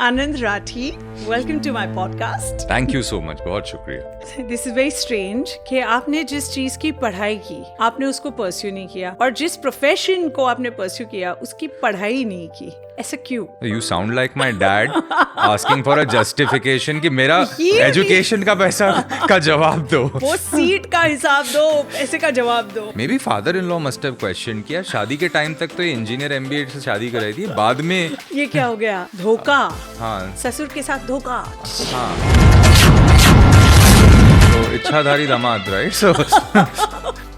Anand Rathi, welcome to my podcast. Thank you so much. बहुत शुक्रिया. This is very strange कि आपने जिस चीज की पढ़ाई की, आपने उसको परस्यू नहीं किया और जिस प्रोफेशन को आपने परस्यू किया, उसकी पढ़ाई नहीं की. ऐसा क्यों? You sound like my dad asking for a justification कि मेरा education का पैसा का जवाब दो. वो सीट का हिसाब दो, पैसे का जवाब दो. Maybe father-in-law must have questioned किया शादी के टाइम तक तो ये इंजीनियर MBA से शादी कराई थी, बाद में ये क्या हो गया? धोखा. हाँ. ससुर के साथ धोखा. हाँ. So इच्छाधारी दामाद, right? So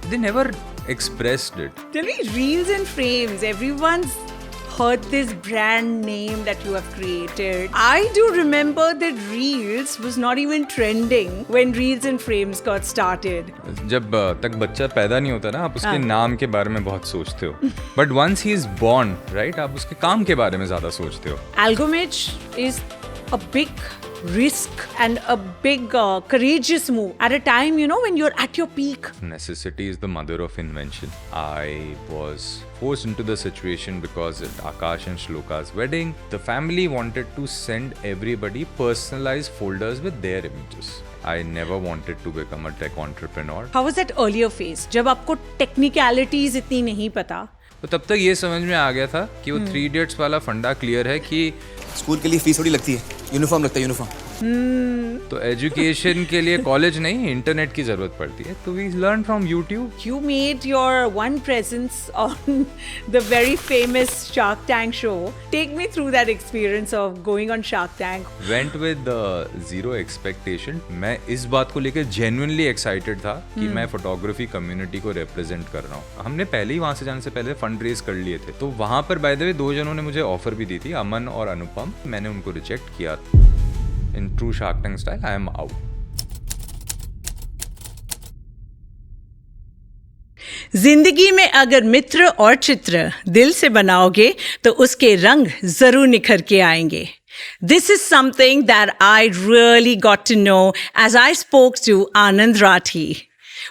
they never expressed it. Tell me, reels and frames. Everyone's heard this brand name that you have created. I do remember that Reels was not even trending when Reels and Frames got started. जब तक बच्चा पैदा नहीं होता ना आप उसके नाम के बारे में बहुत सोचते हो. But once he is born, right, आप उसके काम के बारे में ज़्यादा सोचते हो. Algomage is a big risk and a big courageous move at a time, you know, when you're at your peak. Necessity is the mother of invention. I was forced into the situation because at Akash and Shloka's wedding, the family wanted to send everybody personalized folders with their images. I never wanted to become a tech entrepreneur. How was that earlier phase? जब आपको technicalities इतनी नहीं पता. तो तब तक ये समझ में आ गया था कि वो 3 Idiots वाला फंडा क्लियर है कि स्कूल के लिए फीस थोड़ी लगती है, यूनिफॉर्म लगता है यूनिफॉर्म. तो एजुकेशन के लिए कॉलेज नहीं इंटरनेट की जरूरत पड़ती है. तो we learn from YouTube. You made your one presence on the very famous Shark Tank show. Take me through that experience of going on Shark Tank. Went with zero expectation. मैं इस बात को लेकर genuinely excited था कि मैं photography community को represent कर रहा हूँ. हमने पहले ही वहाँ से जाने से पहले फंड रेज कर लिए थे. तो वहाँ पर बाय द वे 2 जनों ने मुझे ऑफर भी दी थी, अमन और अनुपम. मैंने उनको रिजेक्ट किया. In true Shark Tank style, I am out. जिंदगी में अगर मित्र और चित्र दिल से बनाओगे तो उसके रंग जरूर निखर के आएंगे. This is something that I really got to know as I spoke to Anand Rathi.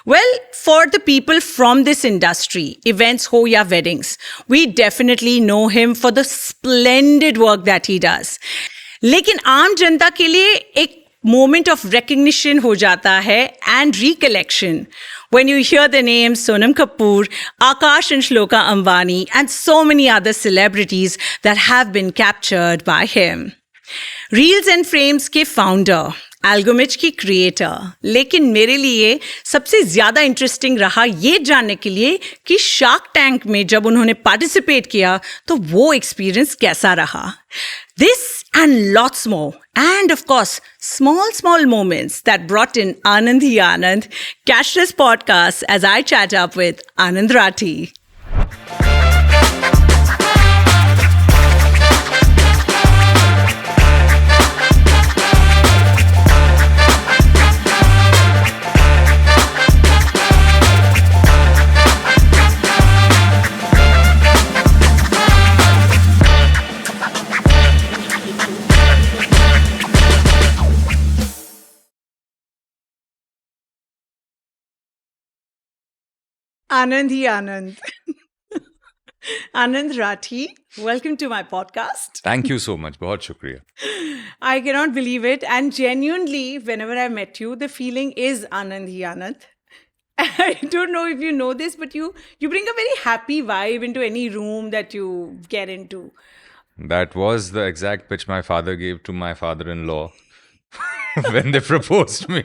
Well, for the people from this industry, events ho ya weddings, we definitely know him for the splendid work that he does. लेकिन आम जनता के लिए एक moment of recognition हो जाता है and recollection when you hear the names Sonam Kapoor, Akash and Shloka Ambani and so many other celebrities that have been captured by him. Reels and Frames के founder, Algomage की creator. लेकिन मेरे लिए सबसे ज़्यादा इंटरेस्टिंग रहा ये जानने के लिए कि शार्क टैंक में जब उन्होंने पार्टिसिपेट किया तो वो एक्सपीरियंस कैसा रहा. This and lots more. And of course, small moments that brought in Anand hi Anand. Catch this podcast as I chat up with Anand Rathi. Anand hi Anand. Anand Rathi, welcome to my podcast. Thank you so much. बहुत शुक्रिया. I cannot believe it. And genuinely, whenever I met you, the feeling is Anand hi Anand. I don't know if you know this, but you bring a very happy vibe into any room that you get into. That was the exact pitch my father gave to my father-in-law when they proposed me.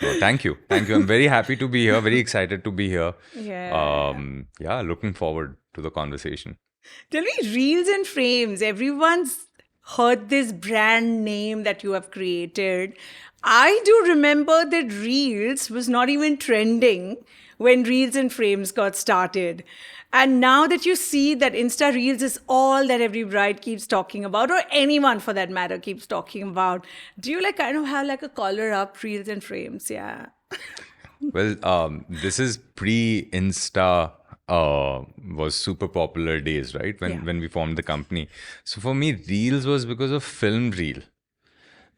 No, thank you. I'm very happy to be here. Very excited to be here. Yeah. Looking forward to the conversation. Tell me, Reels and Frames. Everyone's heard this brand name that you have created. I do remember that Reels was not even trending when Reels and Frames got started. And now that you see that Insta Reels is all that every bride keeps talking about, or anyone for that matter keeps talking about, do you kind of have a collar up Reels and Frames? Yeah. Well, this is pre-Insta was super popular days, right? When we formed the company. So for me, Reels was because of film reel.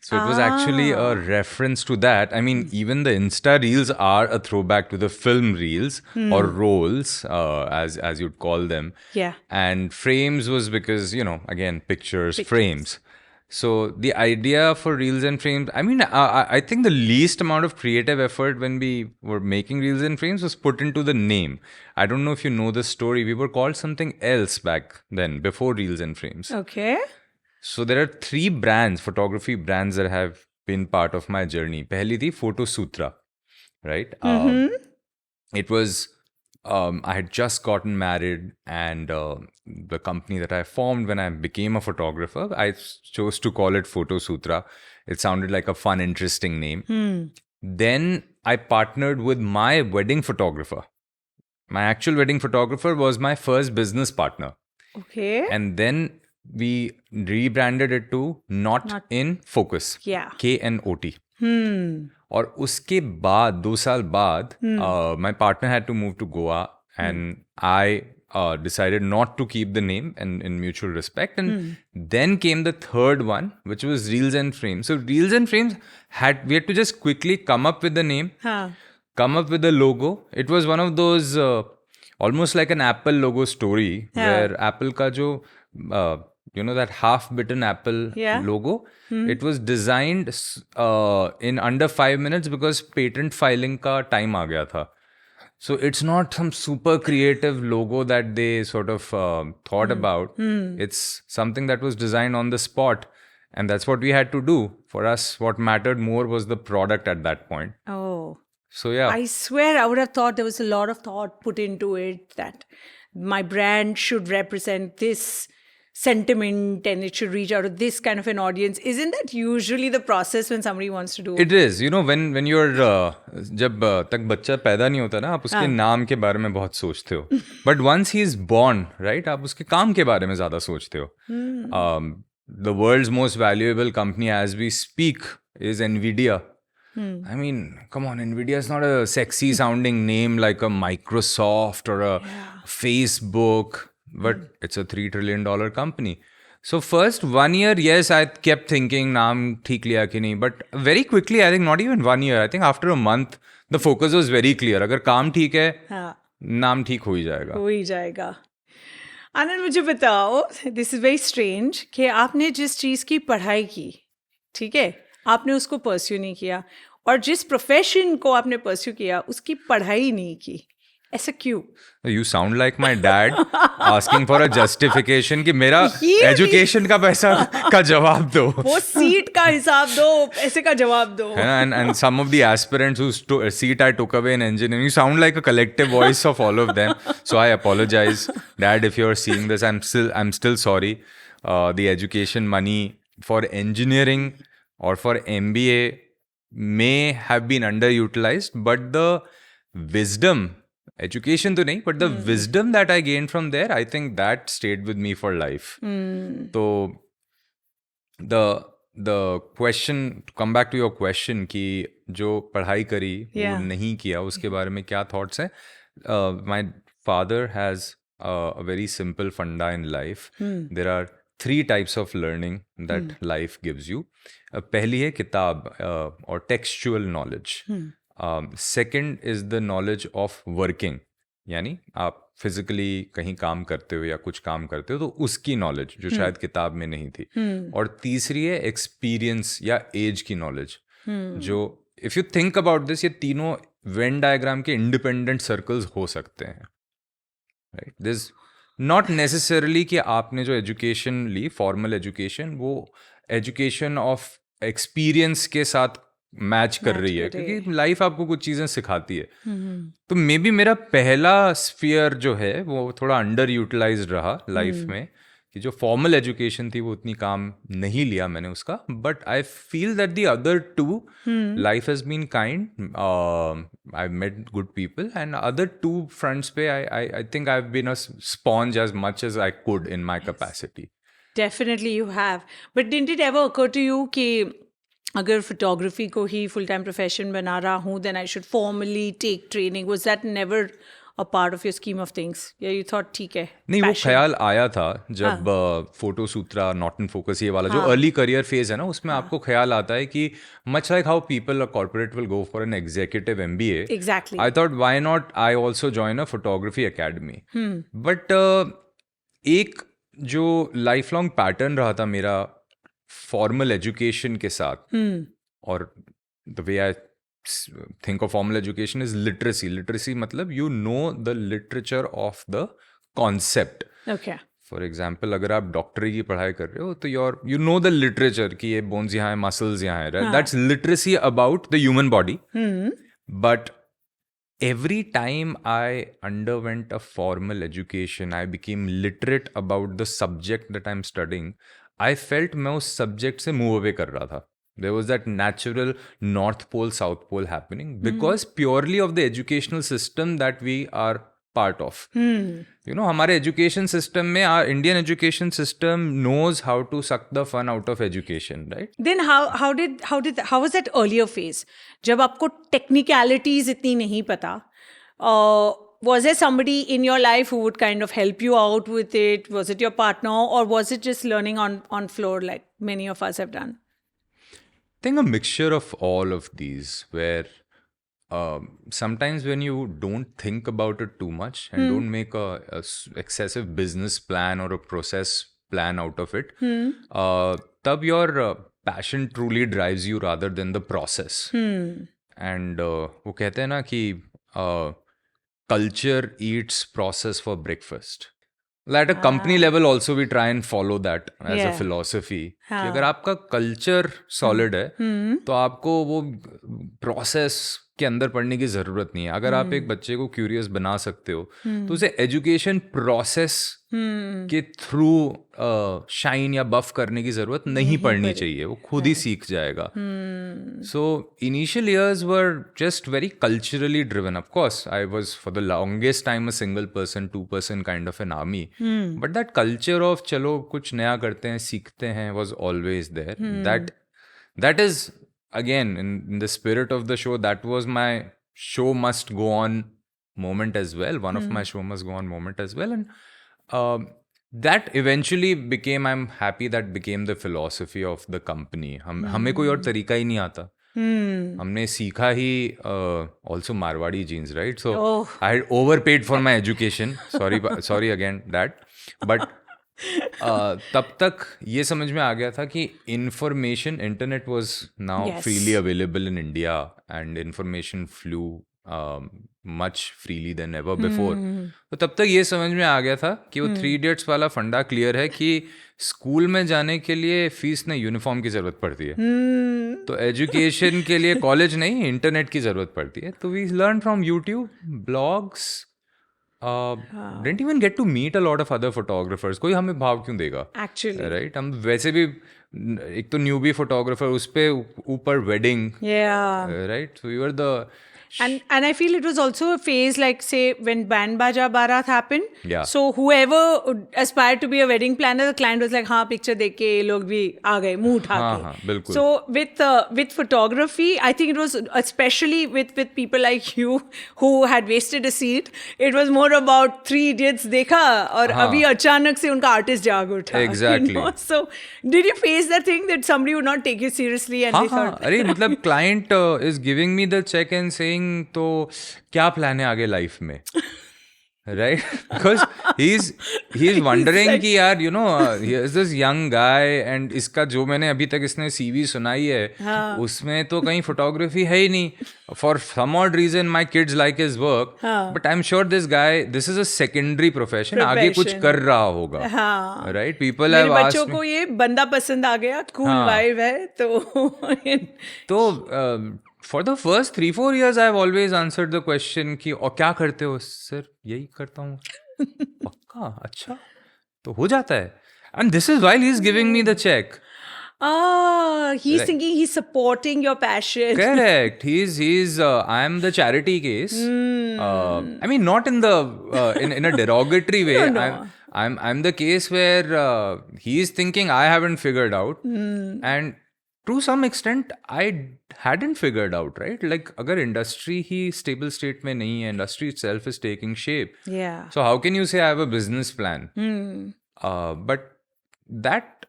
So it was actually a reference to that. I mean, even the Insta reels are a throwback to the film reels or rolls, as you'd call them. Yeah. And frames was because, again, pictures, frames. So the idea for reels and frames, I mean, I think the least amount of creative effort when we were making reels and frames was put into the name. I don't know if you know the story. We were called something else back then, before reels and frames. Okay. So there are 3 brands, photography brands that have been part of my journey. Pehli thi Photo Sutra, right? It was, I had just gotten married, and the company that I formed when I became a photographer, I chose to call it Photo Sutra. It sounded like a fun, interesting name. Then I partnered with my wedding photographer. My actual wedding photographer was my first business partner. Okay. And then we rebranded it to Not in Focus. Yeah. KNOT. और उसके बाद 2 साल बाद my partner had to move to Goa, and I decided not to keep the name, and in mutual respect. And then came the third one, which was Reels and Frames. So Reels and Frames we had to just quickly come up with the name, come up with the logo. It was one of those almost like an Apple logo story, where Apple ka jo that half-bitten apple logo, it was designed in under 5 minutes because patent filing ka time aa gaya tha. So it's not some super creative logo that they sort of thought about. It's something that was designed on the spot, and that's what we had to do. For us, what mattered more was the product at that point. Oh. So yeah. I swear I would have thought there was a lot of thought put into it, that my brand should represent this sentiment and it should reach out to this kind of an audience. Isn't that usually the process when somebody wants to do it? Is, when you're जब तक बच्चा पैदा नहीं होता ना, आप उसके नाम के बारे में बहुत सोचते हो. But once he is born, right, आप उसके काम के बारे में ज़्यादा सोचते हो. The world's most valuable company as we speak is Nvidia. I mean, come on, Nvidia is not a sexy sounding name like a Microsoft or a Facebook, but it's a $3 trillion company. So first 1 year, yes, I kept thinking, naam theek liya ki nahi, but very quickly, I think not even 1 year, I think after a month, the focus was very clear. अगर काम ठीक है, नाम ठीक हो ही जाएगा. हो ही जाएगा. आनंद, मुझे बताओ, this is very strange, कि आपने जिस चीज़ की पढ़ाई की, ठीक है, आपने उसको परस्यू नहीं किया, और जिस प्रोफेशन को आपने परस्यू किया उसकी पढ़ाई नहीं की. ऐसा क्यों? You sound like my dad asking for a justification कि मेरा education का पैसा का जवाब दो. वो सीट का हिसाब दो, पैसे का जवाब दो. And some of the aspirants whose seat I took away in engineering, you sound like a collective voice of all of them. So I apologize, Dad, if you're seeing this. I'm still sorry. The education money for engineering or for MBA may have been underutilized, but the wisdom, education to nahi, but the wisdom that I gained from there, I think that stayed with me for life. So the question, to come back to your question, कि जो पढ़ाई करी वो नहीं किया, उसके बारे में क्या thoughts हैं? My father has a very simple funda in life. There are 3 types of learning that life gives you. पहली है किताब और textual knowledge. Second is the knowledge of working, यानी आप फिजिकली कहीं काम करते हो या कुछ काम करते हो तो उसकी नॉलेज जो शायद किताब में नहीं थी. और तीसरी है एक्सपीरियंस या एज की नॉलेज, जो if you think about this, ये तीनों वेन डायग्राम के इंडिपेंडेंट सर्कल्स हो सकते हैं. राइट, दिस नॉट नेसेसरली कि आपने जो एजुकेशन ली, फॉर्मल एजुकेशन, वो एजुकेशन ऑफ एक्सपीरियंस के साथ मैच कर रही है, क्योंकि लाइफ आपको कुछ चीज़ें सिखाती है. तो मे बी मेरा पहला स्फीयर जो है वो थोड़ा अंडर यूटिलाइज्ड रहा लाइफ में, कि जो फॉर्मल एजुकेशन थी वो उतनी काम नहीं लिया मैंने उसका. But I feel that the other two, life has been kind, I met good people, and other 2 fronts पे I think I have been a sponge as much as I could in my capacity. Definitely you have. But didn't it ever occur to you कि अगर photography को ही full time profession बना रहा हूँ, then I should formally take training? Was that never a part of your scheme of things? Yeah, you thought ठीक है. नहीं, वो passion. ख्याल आया था जब photo Sutra, not in focus, ये वाला जो अर्ली करियर फेज है ना, उसमें आपको ख्याल आता है कि much like how people corporate will go for an executive MBA. Exactly. I thought why not I also join a photography academy. But एक जो लाइफ लॉन्ग पैटर्न रहा था मेरा फॉर्मल एजुकेशन के साथ, और the way I think of formal education is literacy. Literacy मतलब you know the literature of the concept. Okay. For example, अगर आप डॉक्टरी की पढ़ाई कर रहे हो तो you know the literature कि ये bones यहाँ है, muscles यहाँ है, right? That's literacy about the human body. But every time I underwent a formal education, I became literate about the subject that I'm studying. I felt मैं उस subject से move away कर रहा था. There was that natural North Pole, South Pole happening because purely of the educational system that we are part of. You know, हमारे education system में, our Indian education system knows how to suck the fun out of education, right? Then how was that earlier phase? जब आपको technicalities इतनी नहीं पता, was there somebody in your life who would kind of help you out with it? Was it your partner, or was it just learning on floor like many of us have done? I think a mixture of all of these, where sometimes when you don't think about it too much and don't make a excessive business plan or a process plan out of it, tab your passion truly drives you rather than the process. And वो कहते हैं ना कि culture eats process for breakfast. At a company level also we try and follow that as a philosophy. कि अगर आपका culture solid है तो आपको वो process के अंदर पढ़ने की ज़रूरत नहीं है. अगर आप एक बच्चे को curious बना सकते हो तो उसे education process के through shine या buff करने की ज़रूरत नहीं पड़नी चाहिए. वो खुद ही सीख जाएगा. So initial years were just very culturally driven. Of course, I was for the longest time a single person, 2% kind of an army. But that culture of चलो कुछ नया करते हैं, सीखते हैं was always there. That is, again, in the spirit of the show, that was my show must go on moment as well. One of my show must go on moment as well. And that eventually became, I'm happy that became the philosophy of the company. हमें कोई और तरीका ही नहीं आता. हमने सीखा ही also Marwadi genes, right? So I had overpaid for my education. Sorry again that. But तब तक ये समझ में आ गया था कि information, internet was now freely available in India, and information flew much freely than ever before. तो तब तक ये समझ में आ गया था कि वो 3 Idiots वाला फंडा क्लियर है कि स्कूल में जाने के लिए फीस नहीं, यूनिफॉर्म की ज़रूरत पड़ती है. तो एजुकेशन के लिए कॉलेज नहीं, इंटरनेट की ज़रूरत पड़ती है. तो we learn from YouTube, blogs. Didn't even get to meet a lot of other photographers. कोई हमें भाव क्यों देगा? Actually. Right? हम वैसे भी एक तो न्यूबी फोटोग्राफर, उस पे ऊपर wedding. Right? So we were the... And I feel it was also a phase like, say, when Band Baja Barat happened. Yeah. So whoever aspired to be a wedding planner, the client was like, हाँ picture देख के ये लोग भी आ गए, मुंह उठा के. हाँ, बिल्कुल. So with photography, I think it was especially with people like you who had wasted a seat. It was more about 3 Idiots देखा और अभी अचानक से उनका artist जाग उठा. Exactly. You know? So did you face that thing that somebody would not take you seriously and they thought? अरे मतलब client is giving me the check and saying तो क्या प्लान है आगे लाइफ में, right? Because he's wondering कि यार you know here's this young guy and इसका जो मैंने अभी तक इसने CV सुनाई है उसमें तो कहीं फोटोग्राफी है ही नहीं. For some odd reason my kids like his work, but I'm sure this is a secondary profession. आगे कुछ कर रहा होगा, right? People have asked बच्चों को ये बंदा पसंद आ गया, cool vibe है तो For the first 3-4 years, I've always answered the question कि और क्या करते हो? सर यही करता हूँ. पक्का? अच्छा तो हो जाता है. And this is while he's giving me the check. He's thinking he's supporting your passion. Correct. He's I'm the charity case. I mean, not in the in a derogatory way. No. I'm the case where he's thinking I haven't figured out, and to some extent I hadn't figured out, right? Like अगर industry ही stable state में नहीं है, industry itself is taking shape. Yeah. So how can you say I have a business plan? But that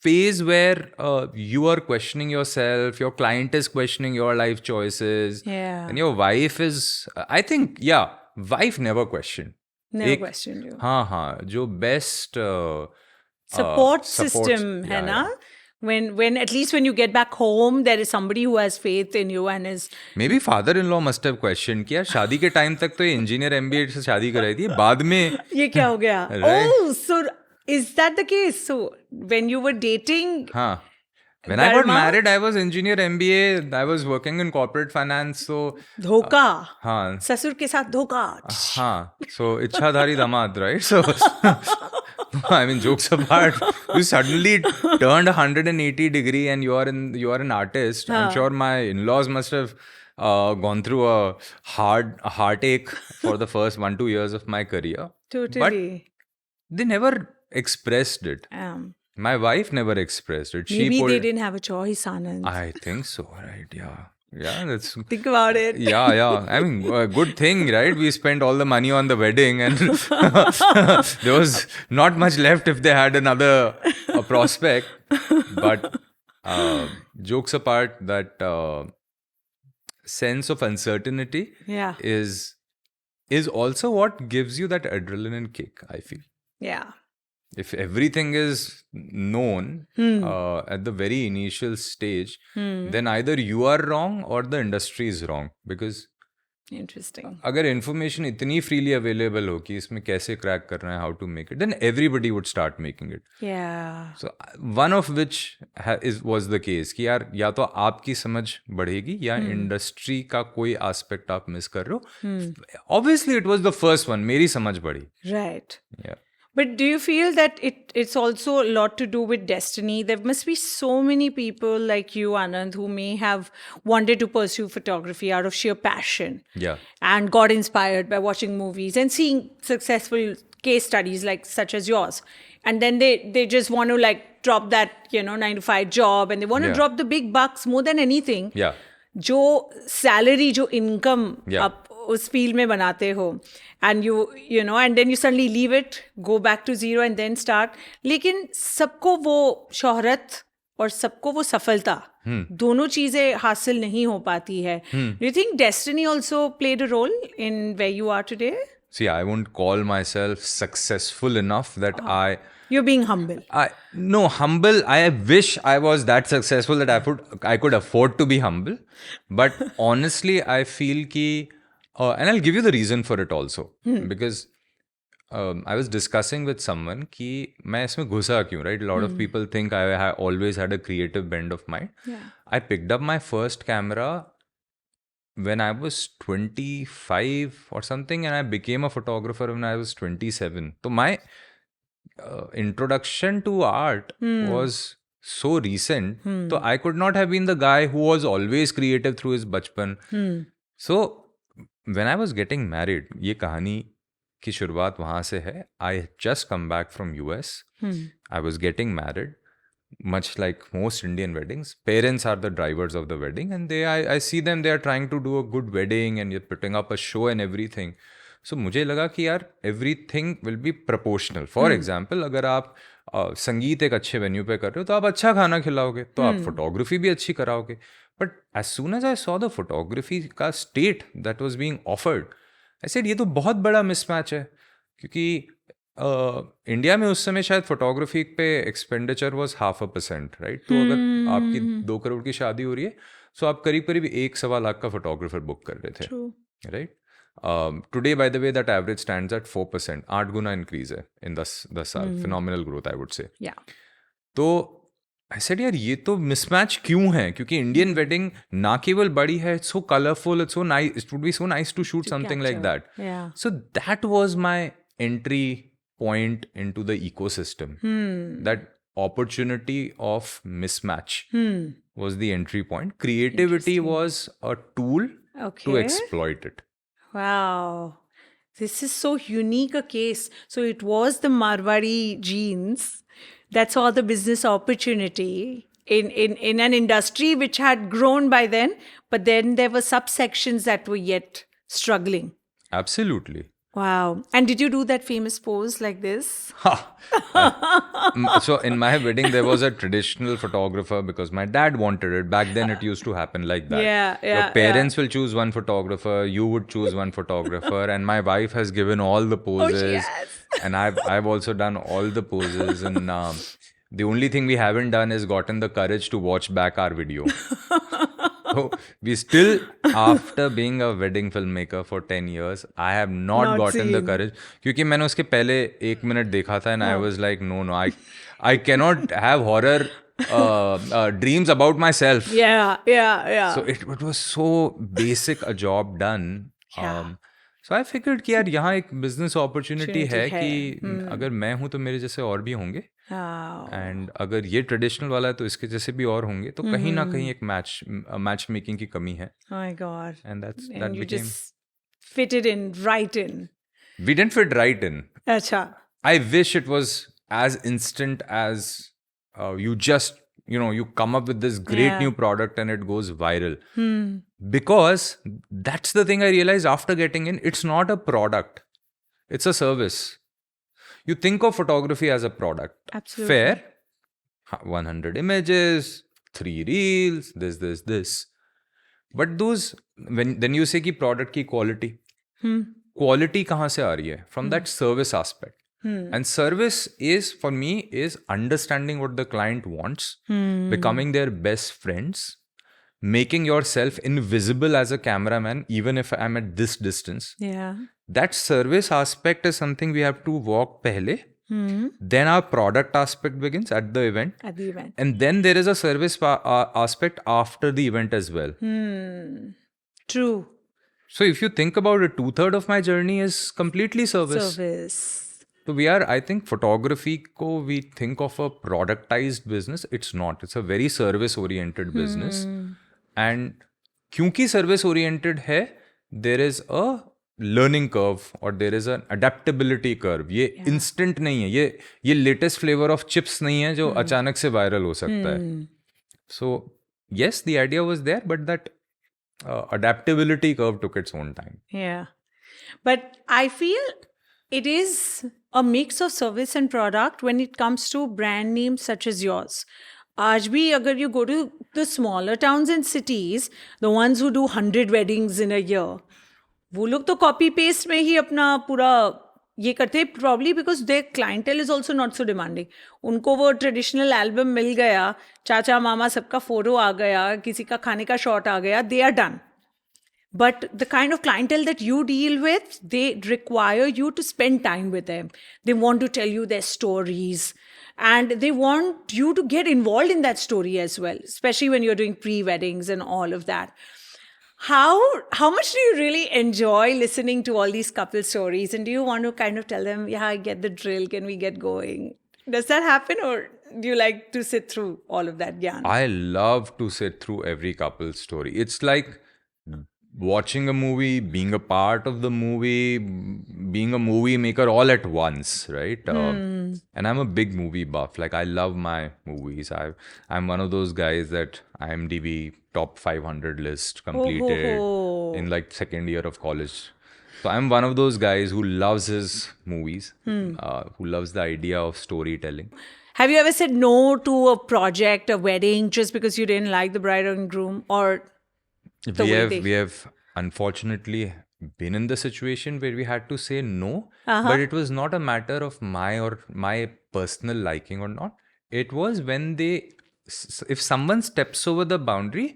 phase where you are questioning yourself, your client is questioning your life choices, Yeah. and your wife is, I think, yeah, wife never questioned. Never questioned you. हाँ, जो best Support supports- system है yeah, ना? When at least when you get back home, there is somebody who has faith in you and is Maybe father-in-law must have questioned कि यार शादी के time तक तो ये इंजीनियर MBA से शादी कराई थी, बाद में ये क्या हो गया? Right. Oh, so is that the case? So when you were dating, हाँ. When I got Dharma? married, I was engineer MBA. I was working in corporate finance. So धोखा, हाँ, ससुर के साथ धोखा. हाँ. So इच्छाधारी दामाद, right? So I mean, jokes apart, you suddenly turned 180 degree and you are an artist. I'm sure my in-laws must have gone through a heartache for the first 1-2 years of my career. Totally. But they never expressed it. My wife never expressed it. Maybe they didn't have a choice, Anand. I think so, right? Yeah, that's... Think about it. Yeah. I mean, a good thing, right? We spent all the money on the wedding and there was not much left if they had another prospect. But jokes apart, that sense of uncertainty Yeah. is also what gives you that adrenaline kick, I feel. Yeah. If everything is known at the very initial stage, then either you are wrong or the industry is wrong. Because Interesting. अगर information इतनी freely available हो कि इसमें कैसे crack करना है, how to make it, then everybody would start making it. Yeah. So one of which was the case कि यार या तो आपकी समझ बढ़ेगी या industry का कोई aspect आप miss कर रहे हो. Obviously it was the first one. मेरी समझ बढ़ी. Right. Yeah. But do you feel that it's also a lot to do with destiny? There must be so many people like you, Anand, who may have wanted to pursue photography out of sheer passion. Yeah. And got inspired by watching movies and seeing successful case studies like such as yours. And then they just want to like drop that, 9-to-5 job and they want to Yeah. drop the big bucks more than anything. Yeah. जो salary जो income Yeah. आप उस field में बनाते हो and you know and then you suddenly leave it go back to zero and then start लेकिन सबको वो शोहरत और सबको वो सफलता दोनों चीजें हासिल नहीं हो पाती है do you think destiny also played a role in where you are today See, I won't call myself successful enough that you're being humble No, humble. I wish I was that successful that I could afford to be humble. But honestly, I feel ki, and I'll give you the reason for it also. Because I was discussing with someone कि मैं इसमें घुसा क्यों, right? A lot of people think I always had a creative bend of mind. Yeah. I picked up my first camera when I was 25 or something, and I became a photographer when I was 27. So my introduction to art was so recent. So I could not have been the guy who was always creative through his bachpan. So when I was getting married, ये कहानी की शुरुआत वहाँ से है. I just come back from US. I was getting married. Much like most Indian weddings, parents are the drivers of the wedding, and I see them, they are trying to do a good wedding and you're putting up a show and everything. So मुझे लगा कि यार everything will be proportional. For example, अगर आप संगीत एक अच्छे venue पे कर रहे हो तो आप अच्छा खाना खिलाओगे, तो आप फोटोग्राफी भी अच्छी कराओगे. But as soon as I saw the photography का state that was being offered, I said ये तो बहुत बड़ा mismatch है. क्योंकि इंडिया में उस समय शायद फोटोग्राफी पे एक्सपेंडिचर वॉज 0.5%, राइट? तो अगर आपकी 2 करोड़ की शादी हो रही है, सो आप करीब 1-1.25 लाख का फोटोग्राफर बुक कर रहे थे, right? Today by the way that average stands eight 4%, 8 Guna increase है इन 10 साल. Phenomenal growth I would say. तो आई सेड यार ये तो मिसमैच क्यों है? क्योंकि इंडियन वेडिंग ना केवल बड़ी है, it's so colourful, it's so nice, it would be so nice to shoot something like that. So that was my entry point into the ecosystem. That opportunity of mismatch was the entry point. Creativity was a tool to exploit it. Wow. This is so unique a case. So it was the Marwari genes that saw the business opportunity in an industry which had grown by then, but then there were subsections that were yet struggling. Absolutely. Wow. And did you do that famous pose like this? So in my wedding, there was a traditional photographer because my dad wanted it. Back then, it used to happen like that. Yeah, Your parents will choose one photographer, you would choose one photographer, and my wife has given all the poses. yes. And I've also done all the poses. And the only thing we haven't done is gotten the courage to watch back our video. So we still, after being a wedding filmmaker for 10 years, I have not gotten the seen. courage. क्योंकि मैंने उसके पहले 1 minute देखा था and I was like, no, I cannot have horror dreams about myself. Yeah. So it was so basic a job done. Yeah. So I figured कि यार यहाँ एक business opportunity है है. कि अगर मैं हूँ तो मेरे जैसे और भी होंगे. Wow. एंड अगर ये ट्रेडिशनल वाला है तो इसके जैसे भी और होंगे तो कहीं ना कहीं एक मैच मेकिंग की कमी है Oh my God. And that And you became just fitted in, right in. We didn't fit right in Acha. I wish it was as instant as you just you come up with this great Yeah. new product and it goes viral because that's the thing I realized after getting in. It's not a product, it's a service. You think of photography as a product. Absolutely. Fair. 100 images, 3 reels, this. But those, then you say कि product की quality. Quality कहाँ से आ रही है? From that service aspect. And service is, for me, is understanding what the client wants, becoming their best friends, making yourself invisible as a cameraman, even if I'm at this distance. Yeah. That service aspect is something we have to walk pehle. Then our product aspect begins at the event. At the event. And then there is a service aspect after the event as well. True. So if you think about it, 2/3 of my journey is completely service. Service. So we are, I think, photography ko we think of a productized business. It's not. It's a very service oriented business. And kyunki service oriented hai, there is a learning curve or there is an adaptability curve. ये instant नहीं है. ये latest flavor of chips नहीं है जो अचानक से viral हो सकता है. So yes, the idea was there, but that adaptability curve took its own time. Yeah. But I feel it is a mix of service and product when it comes to brand names such as yours. आज भी अगर you go to the smaller towns and cities, the ones who do 100 weddings in a year, वो लोग तो copy paste में ही अपना पूरा ये करते हैं, probably because their clientele is also not so demanding. उनको वो traditional album मिल गया, चाचा मामा सबका photo आ गया, किसी का खाने का shot आ गया, they are done. But the kind of clientele that you deal with, they require you to spend time with them. They want to tell you their stories. And they want you to get involved in that story as well, especially when you're doing pre-weddings and all of that. How much do you really enjoy listening to all these couple stories? And do you want to kind of tell them, yeah, I get the drill, can we get going? Does that happen, or do you like to sit through all of that, Gyan? I love to sit through every couple's story. It's like watching a movie, being a part of the movie, being a movie maker all at once, right? And I'm a big movie buff. Like, I love my movies. I'm one of those guys that IMDb top 500 list completed in like second year of college. So I'm one of those guys who loves his movies, who loves the idea of storytelling. Have you ever said no to a project, a wedding, just because you didn't like the bride and groom, or We have unfortunately been in the situation where we had to say no, but it was not a matter of my personal liking or not. It was when if someone steps over the boundary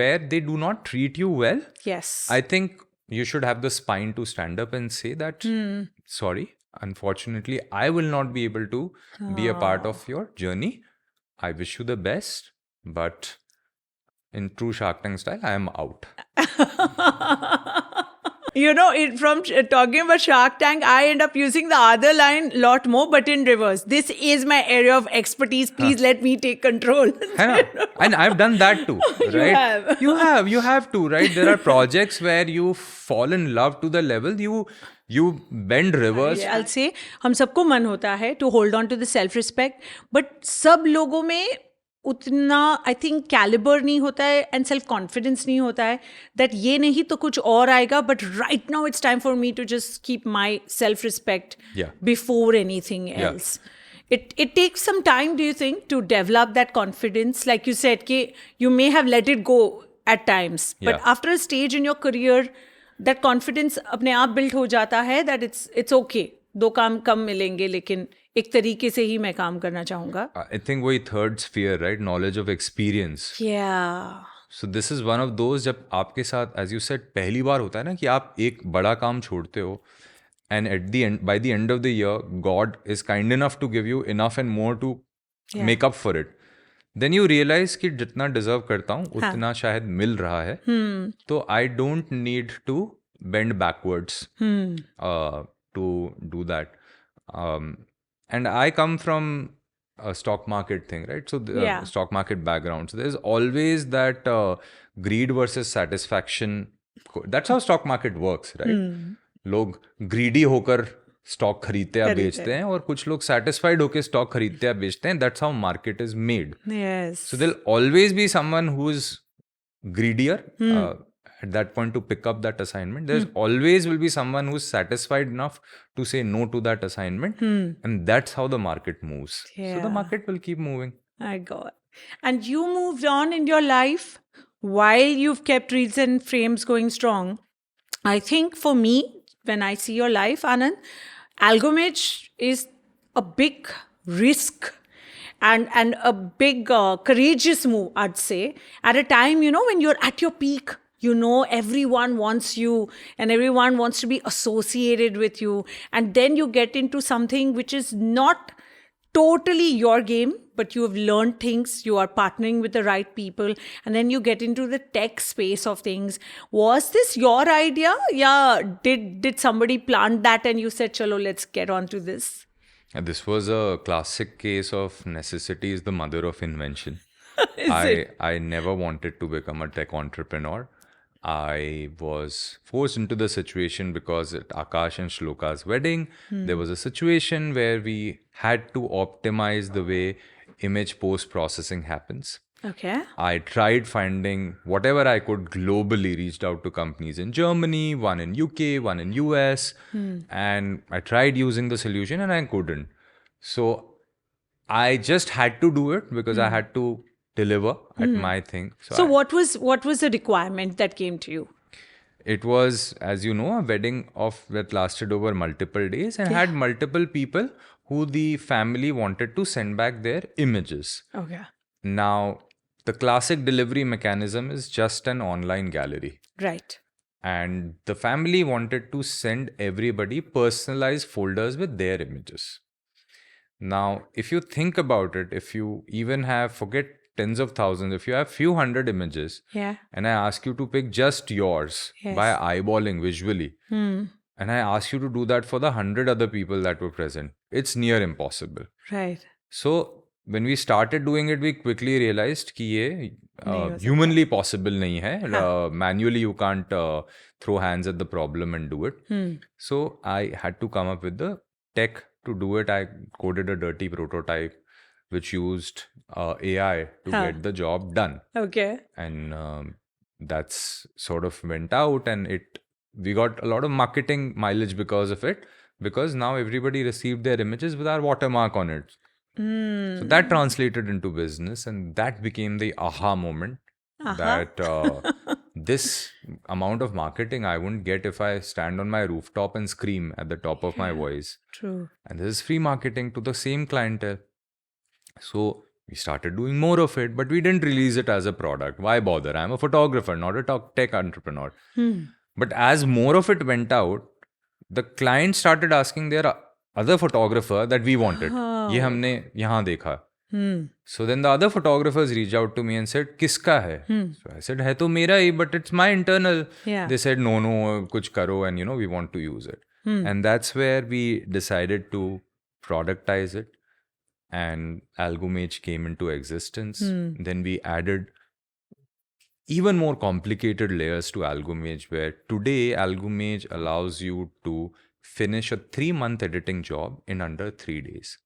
where they do not treat you well, yes, I think you should have the spine to stand up and say that, sorry, unfortunately, I will not be able to be a part of your journey. I wish you the best, but in true Shark Tank style, I am out. From talking about Shark Tank, I end up using the other line a lot more, but in reverse. This is my area of expertise. Please let me take control. And I've done that too, right? You have to, right? There are projects where you fall in love to the level you bend rivers. I'll say, हम सबको मन होता है to hold on to the self-respect, but सब लोगों में उतना I think calibre नहीं होता है एंड सेल्फ कॉन्फिडेंस नहीं होता है दैट ये नहीं तो कुछ और आएगा but right now it's time for me to just keep my self respect Yeah. Before anything else. It takes some time, do you think, to develop that confidence? Like you said, कि you may have let it go at times, but Yeah. after a stage in your career, that confidence अपने आप build हो जाता है that it's okay. 2 काम कम मिलेंगे लेकिन एक तरीके से ही मैं काम करना चाहूँगा. I think वही third sphere, right? Knowledge of experience. Yeah. So this is one of those जब आपके साथ as you said पहली बार होता है ना कि आप एक बड़ा काम छोड़ते हो and at the end by the end of the year God is kind enough to give you enough and more to Yeah. make up for it. Then you realize कि जितना deserve करता हूँ उतना शायद मिल रहा है. तो I don't need to bend backwards to do that. And I come from a stock market thing, right? So the Yeah. stock market background. So there's always that greed versus satisfaction. That's how stock market works, right? लोग greedy होकर stock खरीदते या बेचते हैं और कुछ लोग satisfied होकर स्टॉक खरीदते या बेचते हैं. That's how market is made. Yes. So there'll always be someone who's greedier at that point to pick up that assignment. There's always will be someone who's satisfied enough to say no to that assignment. And that's how the market moves. So Yeah. the market will keep moving. I got. And you moved on in your life while you've kept reels and frames going strong. I think for me, when I see your life, Anand, Algomage is a big risk and a big courageous move, I'd say, at a time, you know, when you're at your peak. You know, everyone wants you and everyone wants to be associated with you. And then you get into something which is not totally your game, but you have learned things, you are partnering with the right people, and then you get into the tech space of things. Was this your idea? Yeah, did somebody plant that and you said, chalo, let's get on to this? And this was a classic case of necessity is the mother of invention. Is it? I never wanted to become a tech entrepreneur. I was forced into the situation because at Akash and Shloka's wedding, there was a situation where we had to optimize the way image post-processing happens. Okay. I tried finding whatever I could globally, reached out to companies in Germany, one in UK, one in US, and I tried using the solution and I couldn't. So I just had to do it because I had to deliver at my thing. So what was the requirement that came to you? It was, as you know, a wedding that lasted over multiple days and had multiple people who the family wanted to send back their images. Okay. Now, the classic delivery mechanism is just an online gallery. Right. And the family wanted to send everybody personalized folders with their images. Now, if you think about it, if you even have, forget tens of thousands, if you have few hundred images, Yeah. and I ask you to pick just yours Yes. by eyeballing visually, and I ask you to do that for the 100 other people that were present, it's near impossible. Right. So when we started doing it, we quickly realized कि ये humanly possible नहीं है. Manually you can't throw hands at the problem and do it. So I had to come up with the tech to do it. I coded a dirty prototype which used AI to get the job done. Okay. And that's sort of went out and we got a lot of marketing mileage because of it, because now everybody received their images with our watermark on it. So that translated into business and that became the aha moment that this amount of marketing I wouldn't get if I stand on my rooftop and scream at the top of my voice. True. And this is free marketing to the same clientele. So we started doing more of it, but we didn't release it as a product. Why bother? I'm a photographer, not a tech entrepreneur. But as more of it went out, the client started asking their other photographer that we wanted. ये हमने यहाँ देखा. So then the other photographers reached out to me and said, किसका है? So I said, है तो मेरा ही, but it's my internal. Yeah. They said, no, कुछ करो, and we want to use it. And that's where we decided to productize it. And Algomage came into existence. Then we added even more complicated layers to Algomage, where today Algomage allows you to finish a 3-month editing job in under 3 days.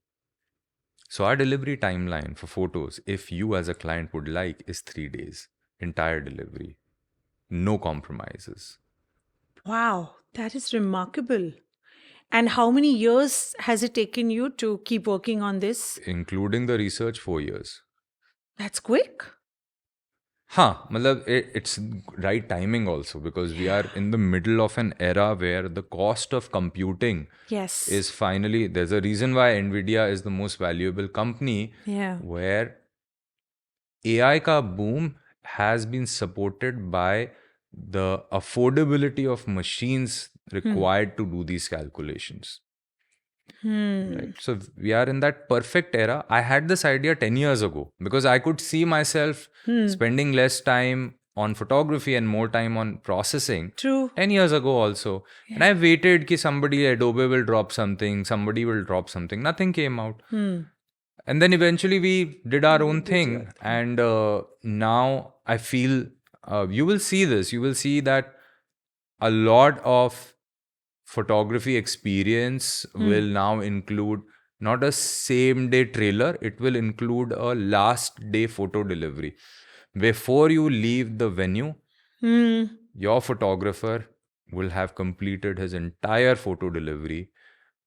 So our delivery timeline for photos, if you as a client would like, is 3 days. Entire delivery. No compromises. Wow, that is remarkable. And how many years has it taken you to keep working on this? Including the research, 4 years. That's quick. हाँ मतलब it's right timing also because we are in the middle of an era where the cost of computing Yes. is finally, there's a reason why Nvidia is the most valuable company, Yeah. where AI ka boom has been supported by the affordability of machines required to do these calculations. Right. So we are in that perfect era. I had this idea 10 years ago because I could see myself spending less time on photography and more time on processing. True. 10 years ago also. And I waited ki somebody, Adobe will drop something, somebody will drop something. Nothing came out. And then eventually we did our own thing. And now I feel, you will see this, you will see that a lot of photography experience will now include not a same day trailer, it will include a last day photo delivery. Before you leave the venue, your photographer will have completed his entire photo delivery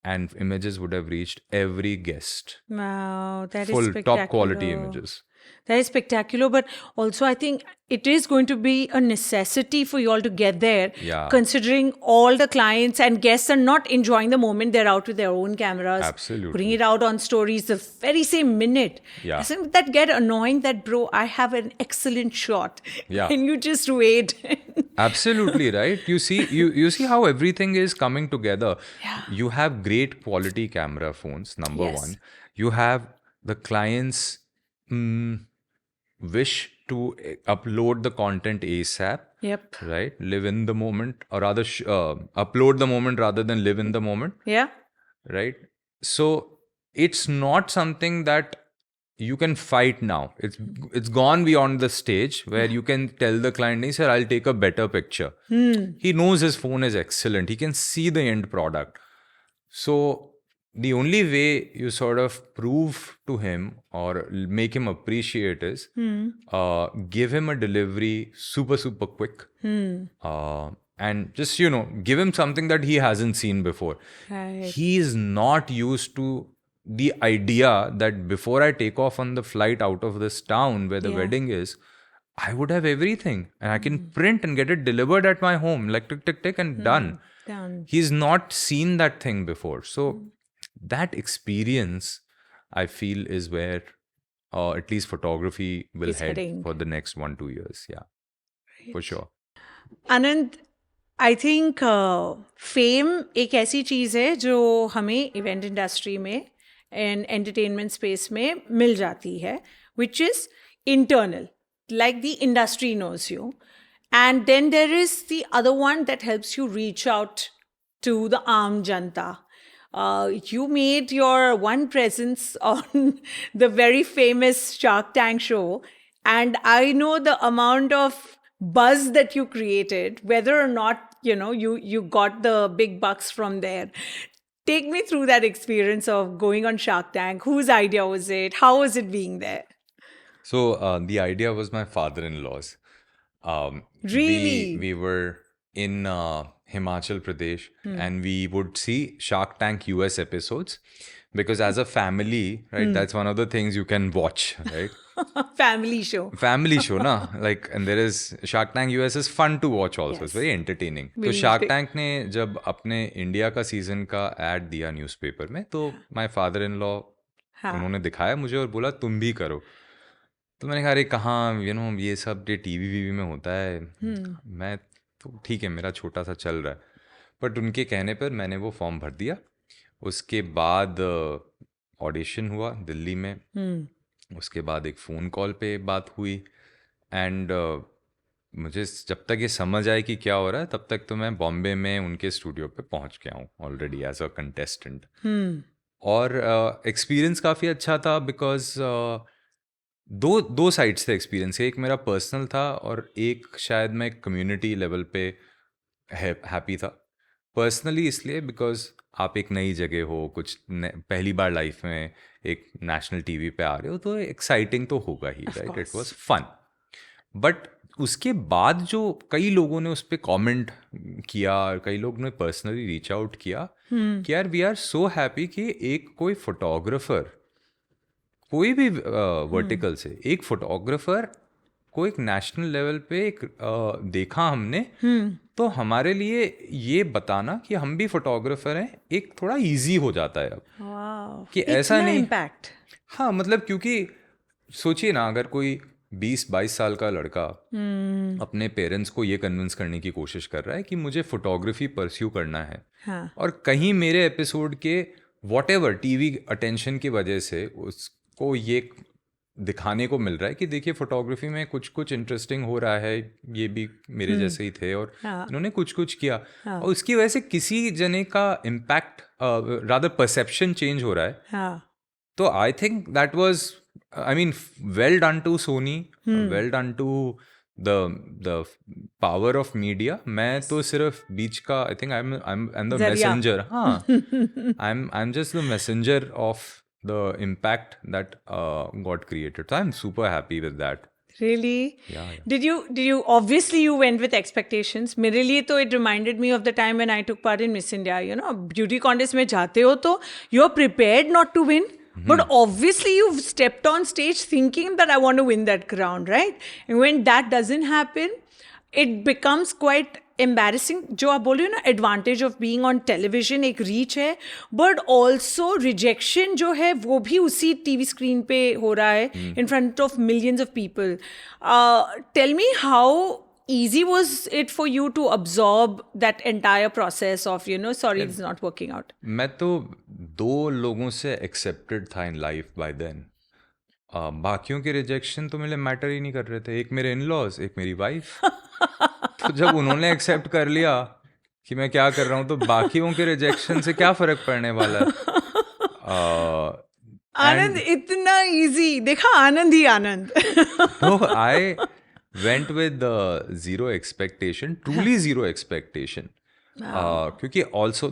and images would have reached every guest. Wow, that is Full spectacular. top quality images. That is spectacular, but also I think it is going to be a necessity for you all to get there, Yeah. considering all the clients and guests are not enjoying the moment. They're out with their own cameras, Absolutely. putting it out on stories the very same minute. Yeah. Doesn't that get annoying that, bro, I have an excellent shot. Yeah. And you just wait. Absolutely right. You see how everything is coming together. Yeah. You have great quality camera phones, number Yes. one. You have the clients wish to upload the content ASAP. Yep. Right? Live in the moment, or rather upload the moment rather than live in the moment. Yeah. Right? So it's not something that you can fight now. It's gone beyond the stage where you can tell the client, "Hey, sir, I'll take a better picture." He knows his phone is excellent. He can see the end product. So the only way you sort of prove to him or make him appreciate is give him a delivery super quick. And just, give him something that he hasn't seen before. Right. He is not used to the idea that before I take off on the flight out of this town where the wedding is, I would have everything and I can print and get it delivered at my home, like tick, and done. Done. He's not seen that thing before. So that experience, I feel, is where at least photography will It's head heading. for the next 1-2 years. Yeah, for sure. Anand, I think fame एक ऐसी चीज़ है जो हमें event industry में and entertainment space में मिल जाती है, which is internal, like the industry knows you, and then there is the other one that helps you reach out to the आम जनता. You made your one presence on the very famous Shark Tank show, and I know the amount of buzz that you created, whether or not you got the big bucks from there. Take me through that experience of going on Shark Tank. Whose idea was it? How was it being there? So the idea was my father-in-law's. Really? We were in Himachal Pradesh and we would see Shark Tank US episodes because as a family, right, that's one of the things you can watch, right? Family show. Family show, na? Like, and there is Shark Tank US is fun to watch also. Yes. It's very entertaining. तो Really Shark big. Tank ने जब अपने India का season का add दिया newspaper में, तो my father-in-law उन्होंने दिखाया मुझे और बोला तुम भी करो. तो मैंने कहा अरे कहाँ ये सब टीवी में होता है, मैं तो ठीक है मेरा छोटा सा चल रहा है. बट उनके कहने पर मैंने वो फॉर्म भर दिया. उसके बाद ऑडिशन हुआ दिल्ली में. उसके बाद एक फ़ोन कॉल पे बात हुई एंड मुझे जब तक ये समझ आए कि क्या हो रहा है तब तक तो मैं बॉम्बे में उनके स्टूडियो पे पहुंच गया हूँ ऑलरेडी एज अ कंटेस्टेंट. और एक्सपीरियंस काफ़ी अच्छा था बिकॉज दो साइड्स थे एक्सपीरियंस के. एक मेरा पर्सनल था और एक शायद मैं कम्युनिटी लेवल पे हैप्पी था. पर्सनली इसलिए बिकॉज आप एक नई जगह हो, पहली बार लाइफ में एक नेशनल टीवी पे आ रहे हो, तो एक्साइटिंग तो होगा ही, right? It was fun. But उसके बाद जो कई लोगों ने उस पर कॉमेंट किया, कई लोगों ने पर्सनली रीच आउट किया कि यार वी आर सो हैप्पी कि एक कोई फोटोग्राफर, कोई भी वर्टिकल से एक फोटोग्राफर को एक नेशनल लेवल पे एक देखा हमने, तो हमारे लिए ये बताना कि हम भी फोटोग्राफर हैं एक थोड़ा इजी हो जाता है अब। कि ऐसा नहीं इम्पैक्ट। हाँ, मतलब क्योंकि सोचिए ना, अगर कोई 20-22 साल का लड़का अपने पेरेंट्स को ये कन्विंस करने की कोशिश कर रहा है कि मुझे फोटोग्राफी परस्यू करना है, और कहीं मेरे एपिसोड के वॉटेवर टीवी अटेंशन की वजह से उसको ये दिखाने को मिल रहा है कि देखिए फोटोग्राफी में कुछ कुछ इंटरेस्टिंग हो रहा है, ये भी मेरे जैसे ही थे और इन्होंने कुछ कुछ किया, और उसकी वजह से किसी जने का इम्पैक्ट, रादर परसेप्शन चेंज हो रहा है। तो I think that was, I mean, well done to Sony, well done to the power of media. मैं तो सिर्फ बीच का, I think I am the messenger. हाँ, I am just the messenger of the impact that got created. So I'm super happy with that. Really? Yeah. Did you obviously you went with expectations. मेरे लिए तो it reminded me of the time when I took part in Miss India. You know, beauty contest में जाते हो तो you're prepared not to win. But obviously you've stepped on stage thinking that I want to win that crown, right? And when that doesn't happen, it becomes quite embarrassing. जो आप बोल रहे हो ना, advantage of being on television एक reach है, but also rejection जो है वो भी उसी TV screen पे हो रहा है in front of millions of people. Tell me how easy was it for you to absorb that entire process of, you know, sorry, it's not working out? मैं तो 2 लोगों से accepted था in life by then. बाकियों के rejection तो मेरे matter ही नहीं कर रहे थे। एक मेरे इन-लॉज, एक मेरी वाइफ। तो जब उन्होंने एक्सेप्ट कर लिया कि मैं क्या कर रहा हूँ, तो बाकियों के रिजेक्शन से क्या फर्क पड़ने वाला है। आनंद इतना इजी, देखा, आनंद ही आनंद। तो I went with zero expectation, truly zero expectation. क्योंकि ऑल्सो,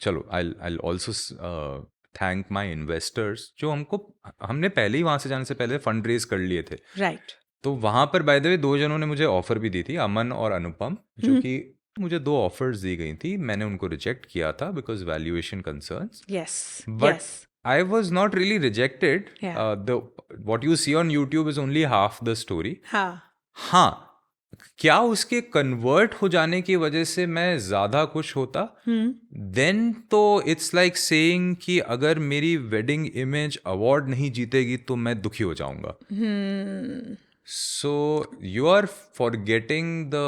चलो I also thank my investors, जो हमने पहले ही वहाँ से जाने से पहले फंड रेज कर लिए थे, राइट। तो वहाँ पर बाय द वे 2 जनों ने मुझे ऑफर भी दी थी, अमन और अनुपम, जो कि मुझे 2 ऑफर्स दी गई थी। मैंने उनको रिजेक्ट किया था because valuation concerns. Yes, but I was not really rejected. What you see on YouTube is only half the story. हाँ, क्या उसके कन्वर्ट हो जाने की वजह से मैं ज्यादा खुश होता? देन तो इट्स लाइक सेइंग कि अगर मेरी वेडिंग इमेज अवार्ड नहीं जीतेगी तो मैं दुखी हो जाऊंगा। So you are forgetting the,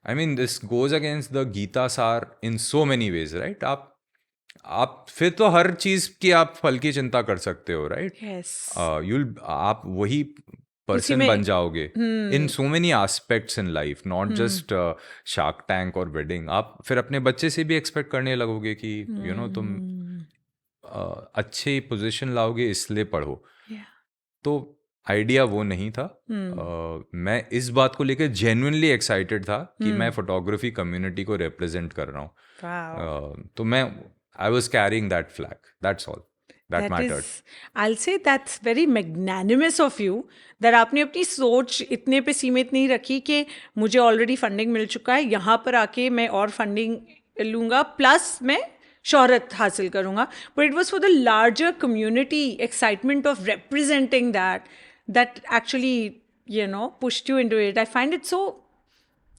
I mean, this goes against the Gita Sar in so many ways, right? आप फिर तो हर चीज की आप फल की चिंता कर सकते हो, right? Yes. आप वही पर्सन बन जाओगे in so many aspects in life, not just Shark Tank और wedding. आप फिर अपने बच्चे से भी एक्सपेक्ट करने लगोगे कि you know, तुम अच्छी पोजीशन लाओगे इसलिए पढ़ो। तो आइडिया वो नहीं था। मैं इस बात को लेकर जेन्युइनली एक्साइटेड था कि मैं फोटोग्राफी कम्युनिटी को रिप्रेजेंट कर रहा हूँ। तो मैं I was carrying that flag, that's all that mattered. I'll say that's very magnanimous of you that आपने अपनी सोच इतने पे सीमित नहीं रखी कि मुझे ऑलरेडी फंडिंग मिल चुका है, यहाँ पर आके मैं और फंडिंग लूँगा प्लस मैं शोहरत हासिल करूँगा. But it was for the larger community excitement of representing that actually, you know, pushed you into it. I find it so